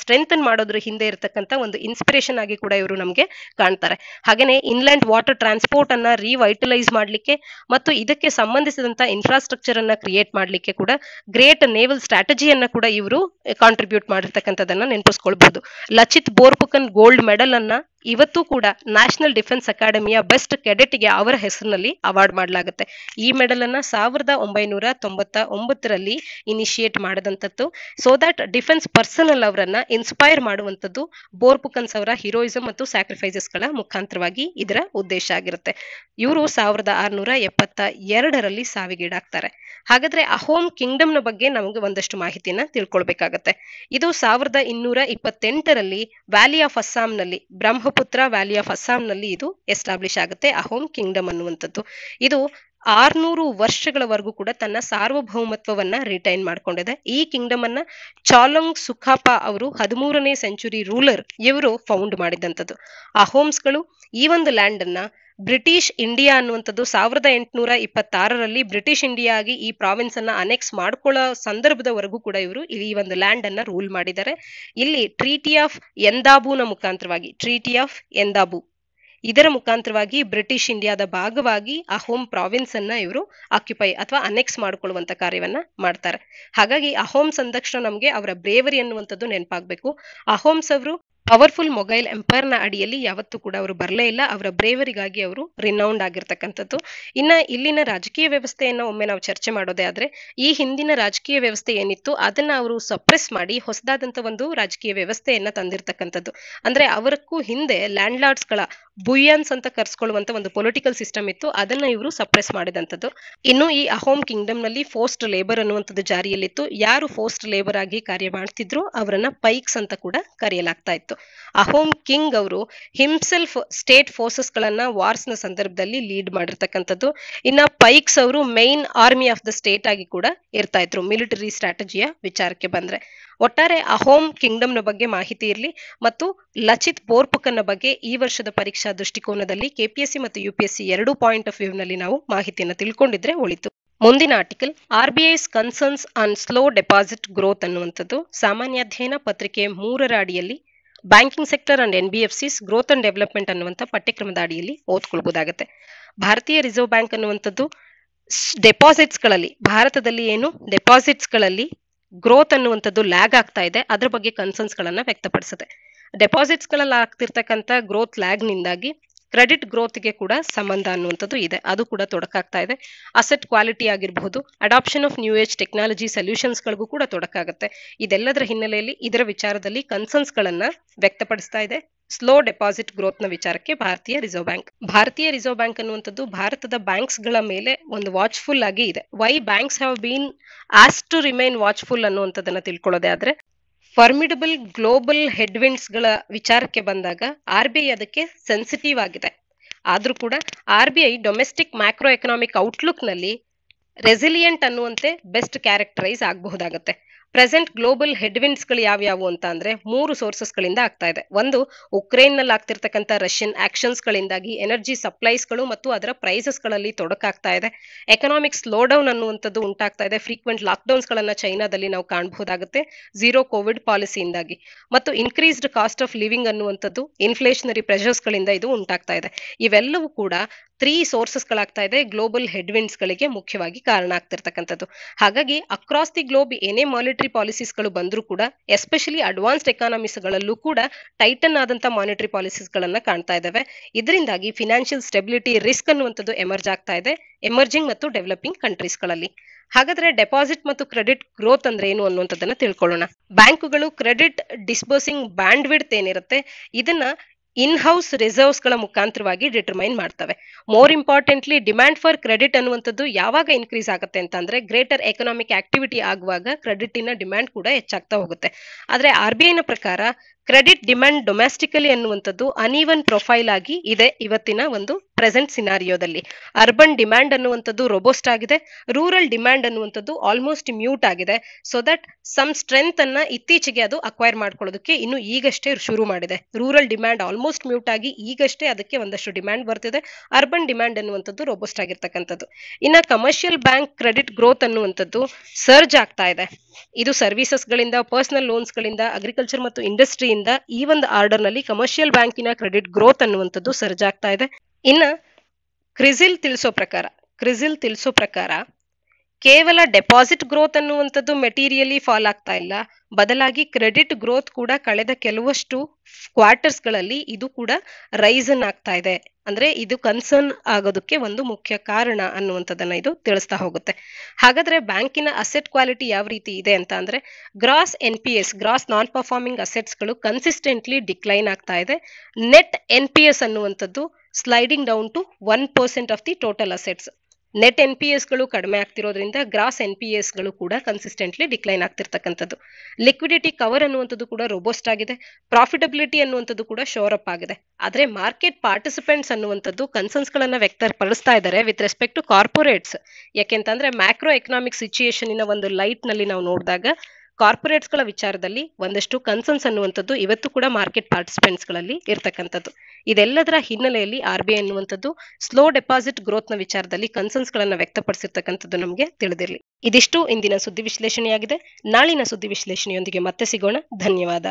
ಸ್ಟ್ರೆಂಥನ್ ಮಾಡೋದ್ರ ಹಿಂದೆ ಇರತಕ್ಕಂತ ಒಂದು ಇನ್ಸ್ಪಿರೇಷನ್ ಆಗಿ ಕೂಡ ಇವರು ನಮಗೆ ಕಾಣ್ತಾರೆ. ಹಾಗೇನೆ ಇನ್ಲ್ಯಾಂಡ್ ವಾಟರ್ ಟ್ರಾನ್ಸ್ಪೋರ್ಟ್ ಅನ್ನ ರಿವೈಟಲೈಸ್ ಮಾಡ್ಲಿಕ್ಕೆ ಮತ್ತು ಇದಕ್ಕೆ ಸಂಬಂಧಿಸಿದಂತ ಇನ್ಫ್ರಾಸ್ಟ್ರಕ್ಚರ್ ಅನ್ನ ಕ್ರಿಯೇಟ್ ಮಾಡ್ಲಿಕ್ಕೆ ಕೂಡ ಗ್ರೇಟ್ ನೇವಲ್ ಸ್ಟ್ರಾಟಜಿಯನ್ನ ಕೂಡ ಇವರು ಕಾಂಟ್ರಿಬ್ಯೂಟ್ ಮಾಡಿರ್ತಕ್ಕಂಥದನ್ನ ನೆನಪಿಸ್ಕೊಳ್ಬಹುದು. ಲಚಿತ್ ಬೋರ್ಫುಕನ್ ಗೋಲ್ಡ್ ಮೆಡಲ್ ಅನ್ನ ಇವತ್ತು ಕೂಡ ನ್ಯಾಷನಲ್ ಡಿಫೆನ್ಸ್ ಅಕಾಡೆಮಿಯ ಬೆಸ್ಟ್ ಕೆಡೆಟ್ಗೆ ಅವರ ಹೆಸರಿನಲ್ಲಿ ಅವಾರ್ಡ್ ಮಾಡಲಾಗುತ್ತೆ. ಈ ಮೆಡಲ್ ಅನ್ನ 1999ರಲ್ಲಿ ಇನಿಶಿಯೇಟ್ ಮಾಡಿದಂಥದ್ದು. ಸೊ ದಟ್ ಡಿಫೆನ್ಸ್ ಪರ್ಸನಲ್ ಅವರನ್ನ ಇನ್ಸ್ಪೈರ್ ಮಾಡುವಂಥದ್ದು ಬೋರ್ಫುಕನ್ಸ್ ಅವರ ಹೀರೋಯಿಸಂ ಮತ್ತು ಸ್ಯಾಕ್ರಿಫೈಸಸ್ ಗಳ ಮುಖಾಂತರವಾಗಿ ಇದರ ಉದ್ದೇಶ ಆಗಿರುತ್ತೆ. ಇವರು 1672ರಲ್ಲಿ ಸಾವಿಗೀಡಾಗ್ತಾರೆ. ಹಾಗಾದ್ರೆ ಅಹೋಮ್ ಕಿಂಗ್ಡಮ್ ನ ಬಗ್ಗೆ ನಮಗೆ ಒಂದಷ್ಟು ಮಾಹಿತಿಯನ್ನ ತಿಳ್ಕೊಳ್ಬೇಕಾಗತ್ತೆ. ಇದು 1228ರಲ್ಲಿ ವ್ಯಾಲಿ ಆಫ್ ಅಸ್ಸಾಂನಲ್ಲಿ ಬ್ರಹ್ಮಪುತ್ರ ವ್ಯಾಲಿ ಆಫ್ ಅಸ್ಸಾಂನಲ್ಲಿ ಇದು ಎಸ್ಟಾಬ್ಲಿಷ್ ಆಗುತ್ತೆ ಅಹೋಮ್ ಕಿಂಗ್ಡಮ್ ಅನ್ನುವಂಥದ್ದು. ಇದು 600 ವರ್ಷಗಳವರೆಗೂ ಕೂಡ ತನ್ನ ಸಾರ್ವಭೌಮತ್ವವನ್ನ ರಿಟೈನ್ ಮಾಡ್ಕೊಂಡಿದೆ. ಈ ಕಿಂಗ್ಡಮ್ ಅನ್ನ ಚಾಲುಂಗ್ ಸುಖಾಪ ಅವರು 13ನೇ ಸೆಂಚುರಿ ರೂಲರ್ ಇವರು ಫೌಂಡ್ ಮಾಡಿದಂಥದ್ದು. ಅಹೋಮ್ಸ್ಗಳು ಈ ಒಂದು ಲ್ಯಾಂಡ್ ಅನ್ನ ಬ್ರಿಟಿಷ್ ಇಂಡಿಯಾ ಅನ್ನುವಂಥದ್ದು 1826ರಲ್ಲಿ ಬ್ರಿಟಿಷ್ ಇಂಡಿಯಾ ಆಗಿ ಈ ಪ್ರಾವಿನ್ಸ್ ಅನ್ನ ಅನೆಕ್ಸ್ ಮಾಡ್ಕೊಳ್ಳೋ ಸಂದರ್ಭದವರೆಗೂ ಕೂಡ ಇವರು ಈ ಒಂದು ಲ್ಯಾಂಡ್ ಅನ್ನ ರೂಲ್ ಮಾಡಿದ್ದಾರೆ. ಇಲ್ಲಿ ಟ್ರೀಟಿ ಆಫ್ ಎಂದಾಬು ಇದರ ಮುಖಾಂತರವಾಗಿ ಬ್ರಿಟಿಷ್ ಇಂಡಿಯಾದ ಭಾಗವಾಗಿ ಅಹೋಮ್ ಪ್ರಾವಿನ್ಸ್ ಅನ್ನ ಇವರು ಆಕ್ಯುಪೈ ಅಥವಾ ಅನೆಕ್ಸ್ ಮಾಡಿಕೊಳ್ಳುವಂತ ಕಾರ್ಯವನ್ನ ಮಾಡ್ತಾರೆ. ಹಾಗಾಗಿ ಅಹೋಮ್ಸ್ ಅಂದಕ್ಷಣ ನಮಗೆ ಅವರ ಬ್ರೇವರಿ ಅನ್ನುವಂಥದ್ದು ನೆನಪಾಗಬೇಕು. ಅಹೋಮ್ಸ್ ಅವರು ಪವರ್ಫುಲ್ ಮೊಘೈಲ್ ಎಂಪೈರ್ ನ ಅಡಿಯಲ್ಲಿ ಯಾವತ್ತೂ ಕೂಡ ಅವರು ಬರಲೇ ಇಲ್ಲ. ಅವರ ಬ್ರೇವರಿಗಾಗಿ ಅವರು ರಿನೌಂಡ್ ಆಗಿರ್ತಕ್ಕಂಥದ್ದು. ಇನ್ನ ಇಲ್ಲಿನ ರಾಜಕೀಯ ವ್ಯವಸ್ಥೆಯನ್ನ ಒಮ್ಮೆ ನಾವು ಚರ್ಚೆ ಮಾಡೋದೇ ಆದ್ರೆ ಈ ಹಿಂದಿನ ರಾಜಕೀಯ ವ್ಯವಸ್ಥೆ ಏನಿತ್ತು ಅದನ್ನ ಅವರು ಸಪ್ರೆಸ್ ಮಾಡಿ ಹೊಸದಾದಂತ ಒಂದು ರಾಜಕೀಯ ವ್ಯವಸ್ಥೆಯನ್ನ ತಂದಿರ್ತಕ್ಕಂಥದ್ದು. ಅಂದ್ರೆ ಅವರಕ್ಕೂ ಹಿಂದೆ ಲ್ಯಾಂಡ್ ಲಾರ್ಡ್ಸ್ ಗಳ ಬುಯ್ಯಾನ್ಸ್ ಅಂತ ಕರ್ಸ್ಕೊಳ್ಳುವಂತ ಒಂದು ಪೊಲಿಟಿಕಲ್ ಸಿಸ್ಟಮ್ ಇತ್ತು, ಅದನ್ನ ಇವರು ಸಪ್ರೆಸ್ ಮಾಡಿದಂಥದ್ದು. ಇನ್ನು ಈ ಅಹೋಮ್ ಕಿಂಗ್ಡಮ್ ನಲ್ಲಿ ಫೋರ್ಸ್ಡ್ ಲೇಬರ್ ಅನ್ನುವಂಥದ್ದು ಜಾರಿಯಲ್ಲಿತ್ತು. ಯಾರು ಫೋರ್ಸ್ಡ್ ಲೇಬರ್ ಆಗಿ ಕಾರ್ಯ ಮಾಡ್ತಿದ್ರು ಅವರನ್ನ ಪೈಕ್ಸ್ ಅಂತ ಕೂಡ ಕರೆಯಲಾಗ್ತಾ ಇತ್ತು. ಅಹೋಮ್ ಕಿಂಗ್ ಅವರು ಹಿಮ್ಸೆಲ್ಫ್ ಸ್ಟೇಟ್ ಫೋರ್ಸಸ್ ಗಳನ್ನ ವಾರ್ಸ್ ನ ಸಂದರ್ಭದಲ್ಲಿ ಲೀಡ್ ಮಾಡಿರ್ತಕ್ಕಂಥದ್ದು. ಇನ್ನ ಪೈಕ್ಸ್ ಅವರು main army of the state ಆಗಿ ಕೂಡ ಇರ್ತಾ ಇದ್ರು ಮಿಲಿಟರಿ ಸ್ಟ್ರಾಟಜಿಯ ವಿಚಾರಕ್ಕೆ ಬಂದ್ರೆ. ಒಟ್ಟಾರೆ ಅಹೋಮ್ ಕಿಂಗ್ಡಮ್ನ ಬಗ್ಗೆ ಮಾಹಿತಿ ಇರಲಿ ಮತ್ತು ಲಚಿತ್ ಬೋರ್ಪುಕನ್ನ ಬಗ್ಗೆ ಈ ವರ್ಷದ ಪರೀಕ್ಷಾ ದೃಷ್ಟಿಕೋನದಲ್ಲಿ ಕೆಪಿಎಸ್ಸಿ ಮತ್ತು ಯುಪಿಎಸ್ಸಿ ಎರಡೂ ಪಾಯಿಂಟ್ ಆಫ್ ವ್ಯೂ ನಲ್ಲಿ ನಾವು ಮಾಹಿತಿಯನ್ನು ತಿಳ್ಕೊಂಡಿದ್ರೆ ಒಳಿತು. ಮುಂದಿನ article RBI's concerns on slow deposit growth ಅನ್ನುವಂಥದ್ದು ಸಾಮಾನ್ಯ ಅಧ್ಯಯನ ಪತ್ರಿಕೆ 3ರ ಅಡಿಯಲ್ಲಿ banking sector and NBFCs growth and development ಅನ್ನುವಂಥ ಪಠ್ಯಕ್ರಮದ ಅಡಿಯಲ್ಲಿ ಓದ್ಕೊಳ್ಬಹುದಾಗುತ್ತೆ. ಭಾರತೀಯ ರಿಸರ್ವ್ ಬ್ಯಾಂಕ್ ಅನ್ನುವಂಥದ್ದು ಡೆಪಾಸಿಟ್ಸ್ಗಳಲ್ಲಿ ಭಾರತದಲ್ಲಿ ಏನು ಡೆಪಾಸಿಟ್ಸ್ಗಳಲ್ಲಿ ಗ್ರೋತ್ ಅನ್ನುವಂಥದ್ದು ಲ್ಯಾಗ್ ಆಗ್ತಾ ಇದೆ, ಅದ್ರ ಬಗ್ಗೆ ಕನ್ಸರ್ನ್ಸ್ ಗಳನ್ನ ವ್ಯಕ್ತಪಡಿಸಿದೆ. ಡೆಪಾಸಿಟ್ಸ್ ಗಳಲ್ಲಿ ಆಗ್ತಿರ್ತಕ್ಕಂಥ ಗ್ರೋತ್ ಲ್ಯಾಗ್ ನಿಂದಾಗಿ ಕ್ರೆಡಿಟ್ ಗ್ರೋತ್ಗೆ ಕೂಡ ಸಂಬಂಧ ಅನ್ನುವಂಥದ್ದು ಇದೆ, ಅದು ಕೂಡ ತೊಡಕಾಗ್ತಾ ಇದೆ. ಅಸೆಟ್ ಕ್ವಾಲಿಟಿ ಆಗಿರಬಹುದು, adoption of new age technology solutions ಗಳಿಗೂ ಕೂಡ ತೊಡಕಾಗುತ್ತೆ. ಇದೆಲ್ಲದರ ಹಿನ್ನೆಲೆಯಲ್ಲಿ ಇದರ ವಿಚಾರದಲ್ಲಿ ಕನ್ಸರ್ನ್ಸ್ ಗಳನ್ನ ವ್ಯಕ್ತಪಡಿಸ್ತಾ ಇದೆ ಸ್ಲೋ ಡೆಪಾಸಿಟ್ ಗ್ರೋತ್ ನ ವಿಚಾರಕ್ಕೆ ಭಾರತೀಯ ರಿಸರ್ವ್ ಬ್ಯಾಂಕ್. ಭಾರತೀಯ ರಿಸರ್ವ್ ಬ್ಯಾಂಕ್ ಅನ್ನುವಂಥದ್ದು ಭಾರತದ ಬ್ಯಾಂಕ್ಸ್ ಗಳ ಮೇಲೆ ಒಂದು ವಾಚ್ಫುಲ್ ಆಗಿ ಇದೆ. Why banks have been ask to remain watchful ಅನ್ನುವಂಥದ್ದನ್ನ ತಿಳ್ಕೊಳ್ಳೋದೇ ಆದ್ರೆ, ಫಾರ್ಮಿಡಬಲ್ ಗ್ಲೋಬಲ್ ಹೆಡ್ವಿಂಡ್ಸ್ ಗಳ ವಿಚಾರಕ್ಕೆ ಬಂದಾಗ ಆರ್ಬಿಐ ಅದಕ್ಕೆ ಸೆನ್ಸಿಟಿವ್ ಆಗಿದೆ. ಆದ್ರೂ ಕೂಡ RBI domestic macro economic outlook ನಲ್ಲಿ ರೆಸಿಲಿಯಂಟ್ ಅನ್ನುವಂತೆ ಬೆಸ್ಟ್ ಕ್ಯಾರೆಕ್ಟರೈಸ್ ಆಗಬಹುದಾಗುತ್ತೆ. ಪ್ರೆಸೆಂಟ್ ಗ್ಲೋಬಲ್ ಹೆಡ್ವಿಂಡ್ಸ್ ಗಳು ಯಾವ್ಯಾವು ಅಂತ ಅಂದ್ರೆ 3 ಸೋರ್ಸಸ್ ಗಳಿಂದ ಆಗ್ತಾ ಇದೆ. ಒಂದು, ಉಕ್ರೇನ್ ನಲ್ಲಿ ಆಗ್ತಿರ್ತಕ್ಕಂಥ ರಷ್ಯನ್ ಆಕ್ಷನ್ಸ್ ಗಳಿಂದಾಗಿ ಎನರ್ಜಿ ಸಪ್ಲೈಸ್ ಗಳು ಮತ್ತು ಅದರ ಪ್ರೈಸಸ್ ಗಳಲ್ಲಿ ತೊಡಕಾಗ್ತಾ ಇದೆ. ಎಕನಾಮಿಕ್ ಸ್ಲೋ ಡೌನ್ ಅನ್ನುವಂಥದ್ದು ಉಂಟಾಗ್ತಾ ಇದೆ. ಫ್ರೀಕ್ವೆಂಟ್ ಲಾಕ್ಡೌನ್ಸ್ ಗಳನ್ನ ಚೈನಾದಲ್ಲಿ ನಾವು ಕಾಣಬಹುದಾಗುತ್ತೆ ಝೀರೋ ಕೋವಿಡ್ ಪಾಲಿಸಿಯಿಂದಾಗಿ. ಮತ್ತು ಇನ್ಕ್ರೀಸ್ಡ್ ಕಾಸ್ಟ್ ಆಫ್ ಲಿವಿಂಗ್ ಅನ್ನುವಂಥದ್ದು ಇನ್ಫ್ಲೇಷನರಿ ಪ್ರೆಷರ್ಸ್ ಗಳಿಂದ ಇದು ಉಂಟಾಗ್ತಾ ಇದೆ. ಇವೆಲ್ಲವೂ ಕೂಡ 3 ಸೋರ್ಸಸ್ ಗಳಾಗ್ತಾ ಇದೆ ಗ್ಲೋಬಲ್ ಹೆಡ್ವಿಂಡ್ಸ್ ಗಳಿಗೆ ಮುಖ್ಯವಾಗಿ ಕಾರಣ ಆಗ್ತಿರ್ತಕ್ಕಂಥದ್ದು. ಹಾಗಾಗಿ ಅಕ್ರಾಸ್ ದಿ ಗ್ಲೋಬ್ ಏನೇ ಮಾನಿಟರಿ ಪಾಲಿಸೀಸ್ ಗಳು ಬಂದರೂ ಕೂಡ ಎಸ್ಪೆಷಲಿ ಅಡ್ವಾನ್ಸ್ಡ್ ಎಕಾನಮೀಸ್ ಗಳಲ್ಲೂ ಕೂಡ ಟೈಟನ್ ಆದಂತ ಮಾನಿಟರಿ ಪಾಲಿಸೀಸ್ ಗಳನ್ನ ಕಾಣ್ತಾ ಇದ್ದಾವೆ. ಇದರಿಂದಾಗಿ ಫಿನಾನ್ಷಿಯಲ್ ಸ್ಟೆಬಿಲಿಟಿ ರಿಸ್ಕ್ ಅನ್ನುವಂಥದ್ದು ಎಮರ್ಜ್ ಆಗ್ತಾ ಇದೆ ಎಮರ್ಜಿಂಗ್ ಮತ್ತು ಡೆವಲಪಿಂಗ್ ಕಂಟ್ರೀಸ್ ಗಳಲ್ಲಿ. ಹಾಗಾದ್ರೆ ಡೆಪಾಸಿಟ್ ಮತ್ತು ಕ್ರೆಡಿಟ್ ಗ್ರೋತ್ ಅಂದ್ರೆ ಏನು ಅನ್ನುವಂಥದ್ದನ್ನ ತಿಳ್ಕೊಳ್ಳೋಣ. ಬ್ಯಾಂಕುಗಳು ಕ್ರೆಡಿಟ್ ಡಿಸ್ಬರ್ಸಿಂಗ್ ಬ್ಯಾಂಡ್ ವಿಡ್ತ್ ಏನಿರುತ್ತೆ ಇದನ್ನ ಇನ್ ಹೌಸ್ ರಿಸರ್ವ್ಸ್ ಗಳ ಮುಖಾಂತರವಾಗಿ ಡಿಟರ್ಮೈನ್ ಮಾಡ್ತವೆ. More importantly demand for credit ಅನ್ನುವಂಥದ್ದು ಯಾವಾಗ ಇನ್ಕ್ರೀಸ್ ಆಗುತ್ತೆ ಅಂತ ಅಂದ್ರೆ ಗ್ರೇಟರ್ ಎಕನಾಮಿಕ್ ಆಕ್ಟಿವಿಟಿ ಆಗುವಾಗ ಕ್ರೆಡಿಟಿನ ಡಿಮ್ಯಾಂಡ್ ಕೂಡ ಹೆಚ್ಚಾಗ್ತಾ ಹೋಗುತ್ತೆ. ಆದ್ರೆ ಆರ್ಬಿಐನ ಪ್ರಕಾರ ಕ್ರೆಡಿಟ್ ಡಿಮ್ಯಾಂಡ್ ಡೊಮೆಸ್ಟಿಕಲಿ ಅನ್ನುವಂಥದ್ದು ಅನ್ಈವನ್ ಪ್ರೊಫೈಲ್ ಆಗಿ ಇದೆ ಇವತ್ತಿನ ಒಂದು ಪ್ರೆಸೆಂಟ್ ಸಿನಾರಿಯೋದಲ್ಲಿ. ಅರ್ಬನ್ ಡಿಮ್ಯಾಂಡ್ ಅನ್ನುವಂಥದ್ದು ರೋಬೋಸ್ಟ್ ಆಗಿದೆ, ರೂರಲ್ ಡಿಮ್ಯಾಂಡ್ ಅನ್ನುವಂಥದ್ದು ಆಲ್ಮೋಸ್ಟ್ ಮ್ಯೂಟ್ ಆಗಿದೆ. ಸೊ ದಟ್ ಸಮ್ ಸ್ಟ್ರೆಂತ್ ಅನ್ನ ಇತ್ತೀಚೆಗೆ ಅದು ಅಕ್ವೈರ್ ಮಾಡ್ಕೊಳ್ಳೋದಕ್ಕೆ ಇನ್ನು ಈಗಷ್ಟೇ ಶುರು ಮಾಡಿದೆ. ರೂರಲ್ ಡಿಮ್ಯಾಂಡ್ ಆಲ್ಮೋಸ್ಟ್ ಮ್ಯೂಟ್ ಆಗಿ ಈಗಷ್ಟೇ ಅದಕ್ಕೆ ಒಂದಷ್ಟು ಡಿಮ್ಯಾಂಡ್ ಬರ್ತಿದೆ. ಅರ್ಬನ್ ಡಿಮ್ಯಾಂಡ್ ಅನ್ನುವಂಥದ್ದು ರೋಬೋಸ್ಟ್ ಆಗಿರ್ತಕ್ಕಂಥದ್ದು. ಇನ್ನ ಕಮರ್ಷಿಯಲ್ ಬ್ಯಾಂಕ್ ಕ್ರೆಡಿಟ್ ಗ್ರೋತ್ ಅನ್ನುವಂಥದ್ದು ಸರ್ಜ್ ಆಗ್ತಾ ಇದೆ. ಇದು ಸರ್ವಿಸಸ್ ಗಳಿಂದ, ಪರ್ಸನಲ್ ಲೋನ್ಸ್ ಗಳಿಂದ, ಅಗ್ರಿಕಲ್ಚರ್ ಮತ್ತು ಇಂಡಸ್ಟ್ರಿಯಿಂದ ಈ ಒಂದು ಆರ್ಡರ್ ನಲ್ಲಿ ಕಮರ್ಷಿಯಲ್ ಬ್ಯಾಂಕಿನ ಕ್ರೆಡಿಟ್ ಗ್ರೋತ್ ಅನ್ನುವಂಥದ್ದು ಸರ್ಜ್ ಆಗ್ತಾ ಇದೆ. ಇನ್ನ ಕ್ರಿಸಿಲ್ ತಿಳಿಸೋ ಪ್ರಕಾರ ಕೇವಲ ಡೆಪಾಸಿಟ್ ಗ್ರೋತ್ ಅನ್ನುವಂಥದ್ದು ಮೆಟೀರಿಯಲಿ ಫಾಲ್ ಆಗ್ತಾ ಇಲ್ಲ, ಬದಲಾಗಿ ಕ್ರೆಡಿಟ್ ಗ್ರೋತ್ ಕೂಡ ಕಳೆದ ಕೆಲವಷ್ಟು ಕ್ವಾರ್ಟರ್ಸ್ ಗಳಲ್ಲಿ ಇದು ಕೂಡ ರೈಸನ್ ಆಗ್ತಾ ಇದೆ. ಅಂದ್ರೆ ಇದು ಕನ್ಸರ್ನ್ ಆಗೋದಕ್ಕೆ ಒಂದು ಮುಖ್ಯ ಕಾರಣ ಅನ್ನುವಂಥದ್ದನ್ನ ಇದು ತಿಳಿಸ್ತಾ ಹೋಗುತ್ತೆ. ಹಾಗಾದ್ರೆ ಬ್ಯಾಂಕಿನ ಅಸೆಟ್ ಕ್ವಾಲಿಟಿ ಯಾವ ರೀತಿ ಇದೆ ಅಂತ ಅಂದ್ರೆ gross NPS gross non performing assets ಗಳು ಕನ್ಸಿಸ್ಟೆಂಟ್ಲಿ ಡಿಕ್ಲೈನ್ ಆಗ್ತಾ ಇದೆ. ನೆಟ್ NPS ಅನ್ನುವಂಥದ್ದು sliding down to 1% of the total assets. Net NPS ಗಳು ಕಡಿಮೆ ಆಗ್ತಿರೋದ್ರಿಂದ ಗ್ರಾಸ್ NPS ಗಳು ಕೂಡ ಕನ್ಸಿಸ್ಟೆಂಟ್ಲಿ ಡಿಕ್ಲೈನ್ ಆಗ್ತಿರ್ತಕ್ಕಂಥದ್ದು. ಲಿಕ್ವಿಡಿಟಿ ಕವರ್ ಅನ್ನುವಂಥದ್ದು ಕೂಡ ರೋಬೋಸ್ಟ್ ಆಗಿದೆ. ಪ್ರಾಫಿಟಬಿಲಿಟಿ ಅನ್ನುವಂಥದ್ದು ಕೂಡ ಶೋರ್ ಅಪ್ ಆಗಿದೆ. ಆದ್ರೆ ಮಾರ್ಕೆಟ್ ಪಾರ್ಟಿಸಿಪೆಂಟ್ಸ್ ಅನ್ನುವಂಥದ್ದು ಕನ್ಸರ್ನ್ಸ್ ಗಳನ್ನ ವ್ಯಕ್ತಪಡಿಸ್ತಾ ಇದ್ದಾರೆ ವಿತ್ ರೆಸ್ಪೆಕ್ಟ್ ಟು ಕಾರ್ಪೊರೇಟ್ಸ್. ಯಾಕೆಂತಂದ್ರೆ ಮ್ಯಾಕ್ರೋ ಎಕನಾಮಿಕ್ ಸಿಚುಯೇಷನ್ ಒಂದು ಲೈಟ್ ನಲ್ಲಿ ನಾವು ನೋಡಿದಾಗ ಕಾರ್ಪೊರೇಟ್ಸ್ ಗಳ ವಿಚಾರದಲ್ಲಿ ಒಂದಷ್ಟು ಕನ್ಸರ್ನ್ಸ್ ಅನ್ನುವಂಥದ್ದು ಇವತ್ತು ಕೂಡ ಮಾರ್ಕೆಟ್ ಪಾರ್ಟಿಸಿಪೆಂಟ್ಸ್ ಗಳಲ್ಲಿ ಇರ್ತಕ್ಕಂಥದ್ದು. ಇದೆಲ್ಲದರ ಹಿನ್ನೆಲೆಯಲ್ಲಿ ಆರ್ಬಿಐ ಅನ್ನುವಂಥದ್ದು ಸ್ಲೋ ಡೆಪಾಸಿಟ್ ಗ್ರೋತ್ ನ ವಿಚಾರದಲ್ಲಿ ಕನ್ಸರ್ನ್ಸ್ ಗಳನ್ನ ವ್ಯಕ್ತಪಡಿಸಿರ್ತಕ್ಕಂಥದ್ದು ನಮಗೆ ತಿಳಿದಿರಲಿ. ಇದಿಷ್ಟು ಇಂದಿನ ಸುದ್ದಿ ವಿಶ್ಲೇಷಣೆಯಾಗಿದೆ. ನಾಳಿನ ಸುದ್ದಿ ವಿಶ್ಲೇಷಣೆಯೊಂದಿಗೆ ಮತ್ತೆ ಸಿಗೋಣ. ಧನ್ಯವಾದ.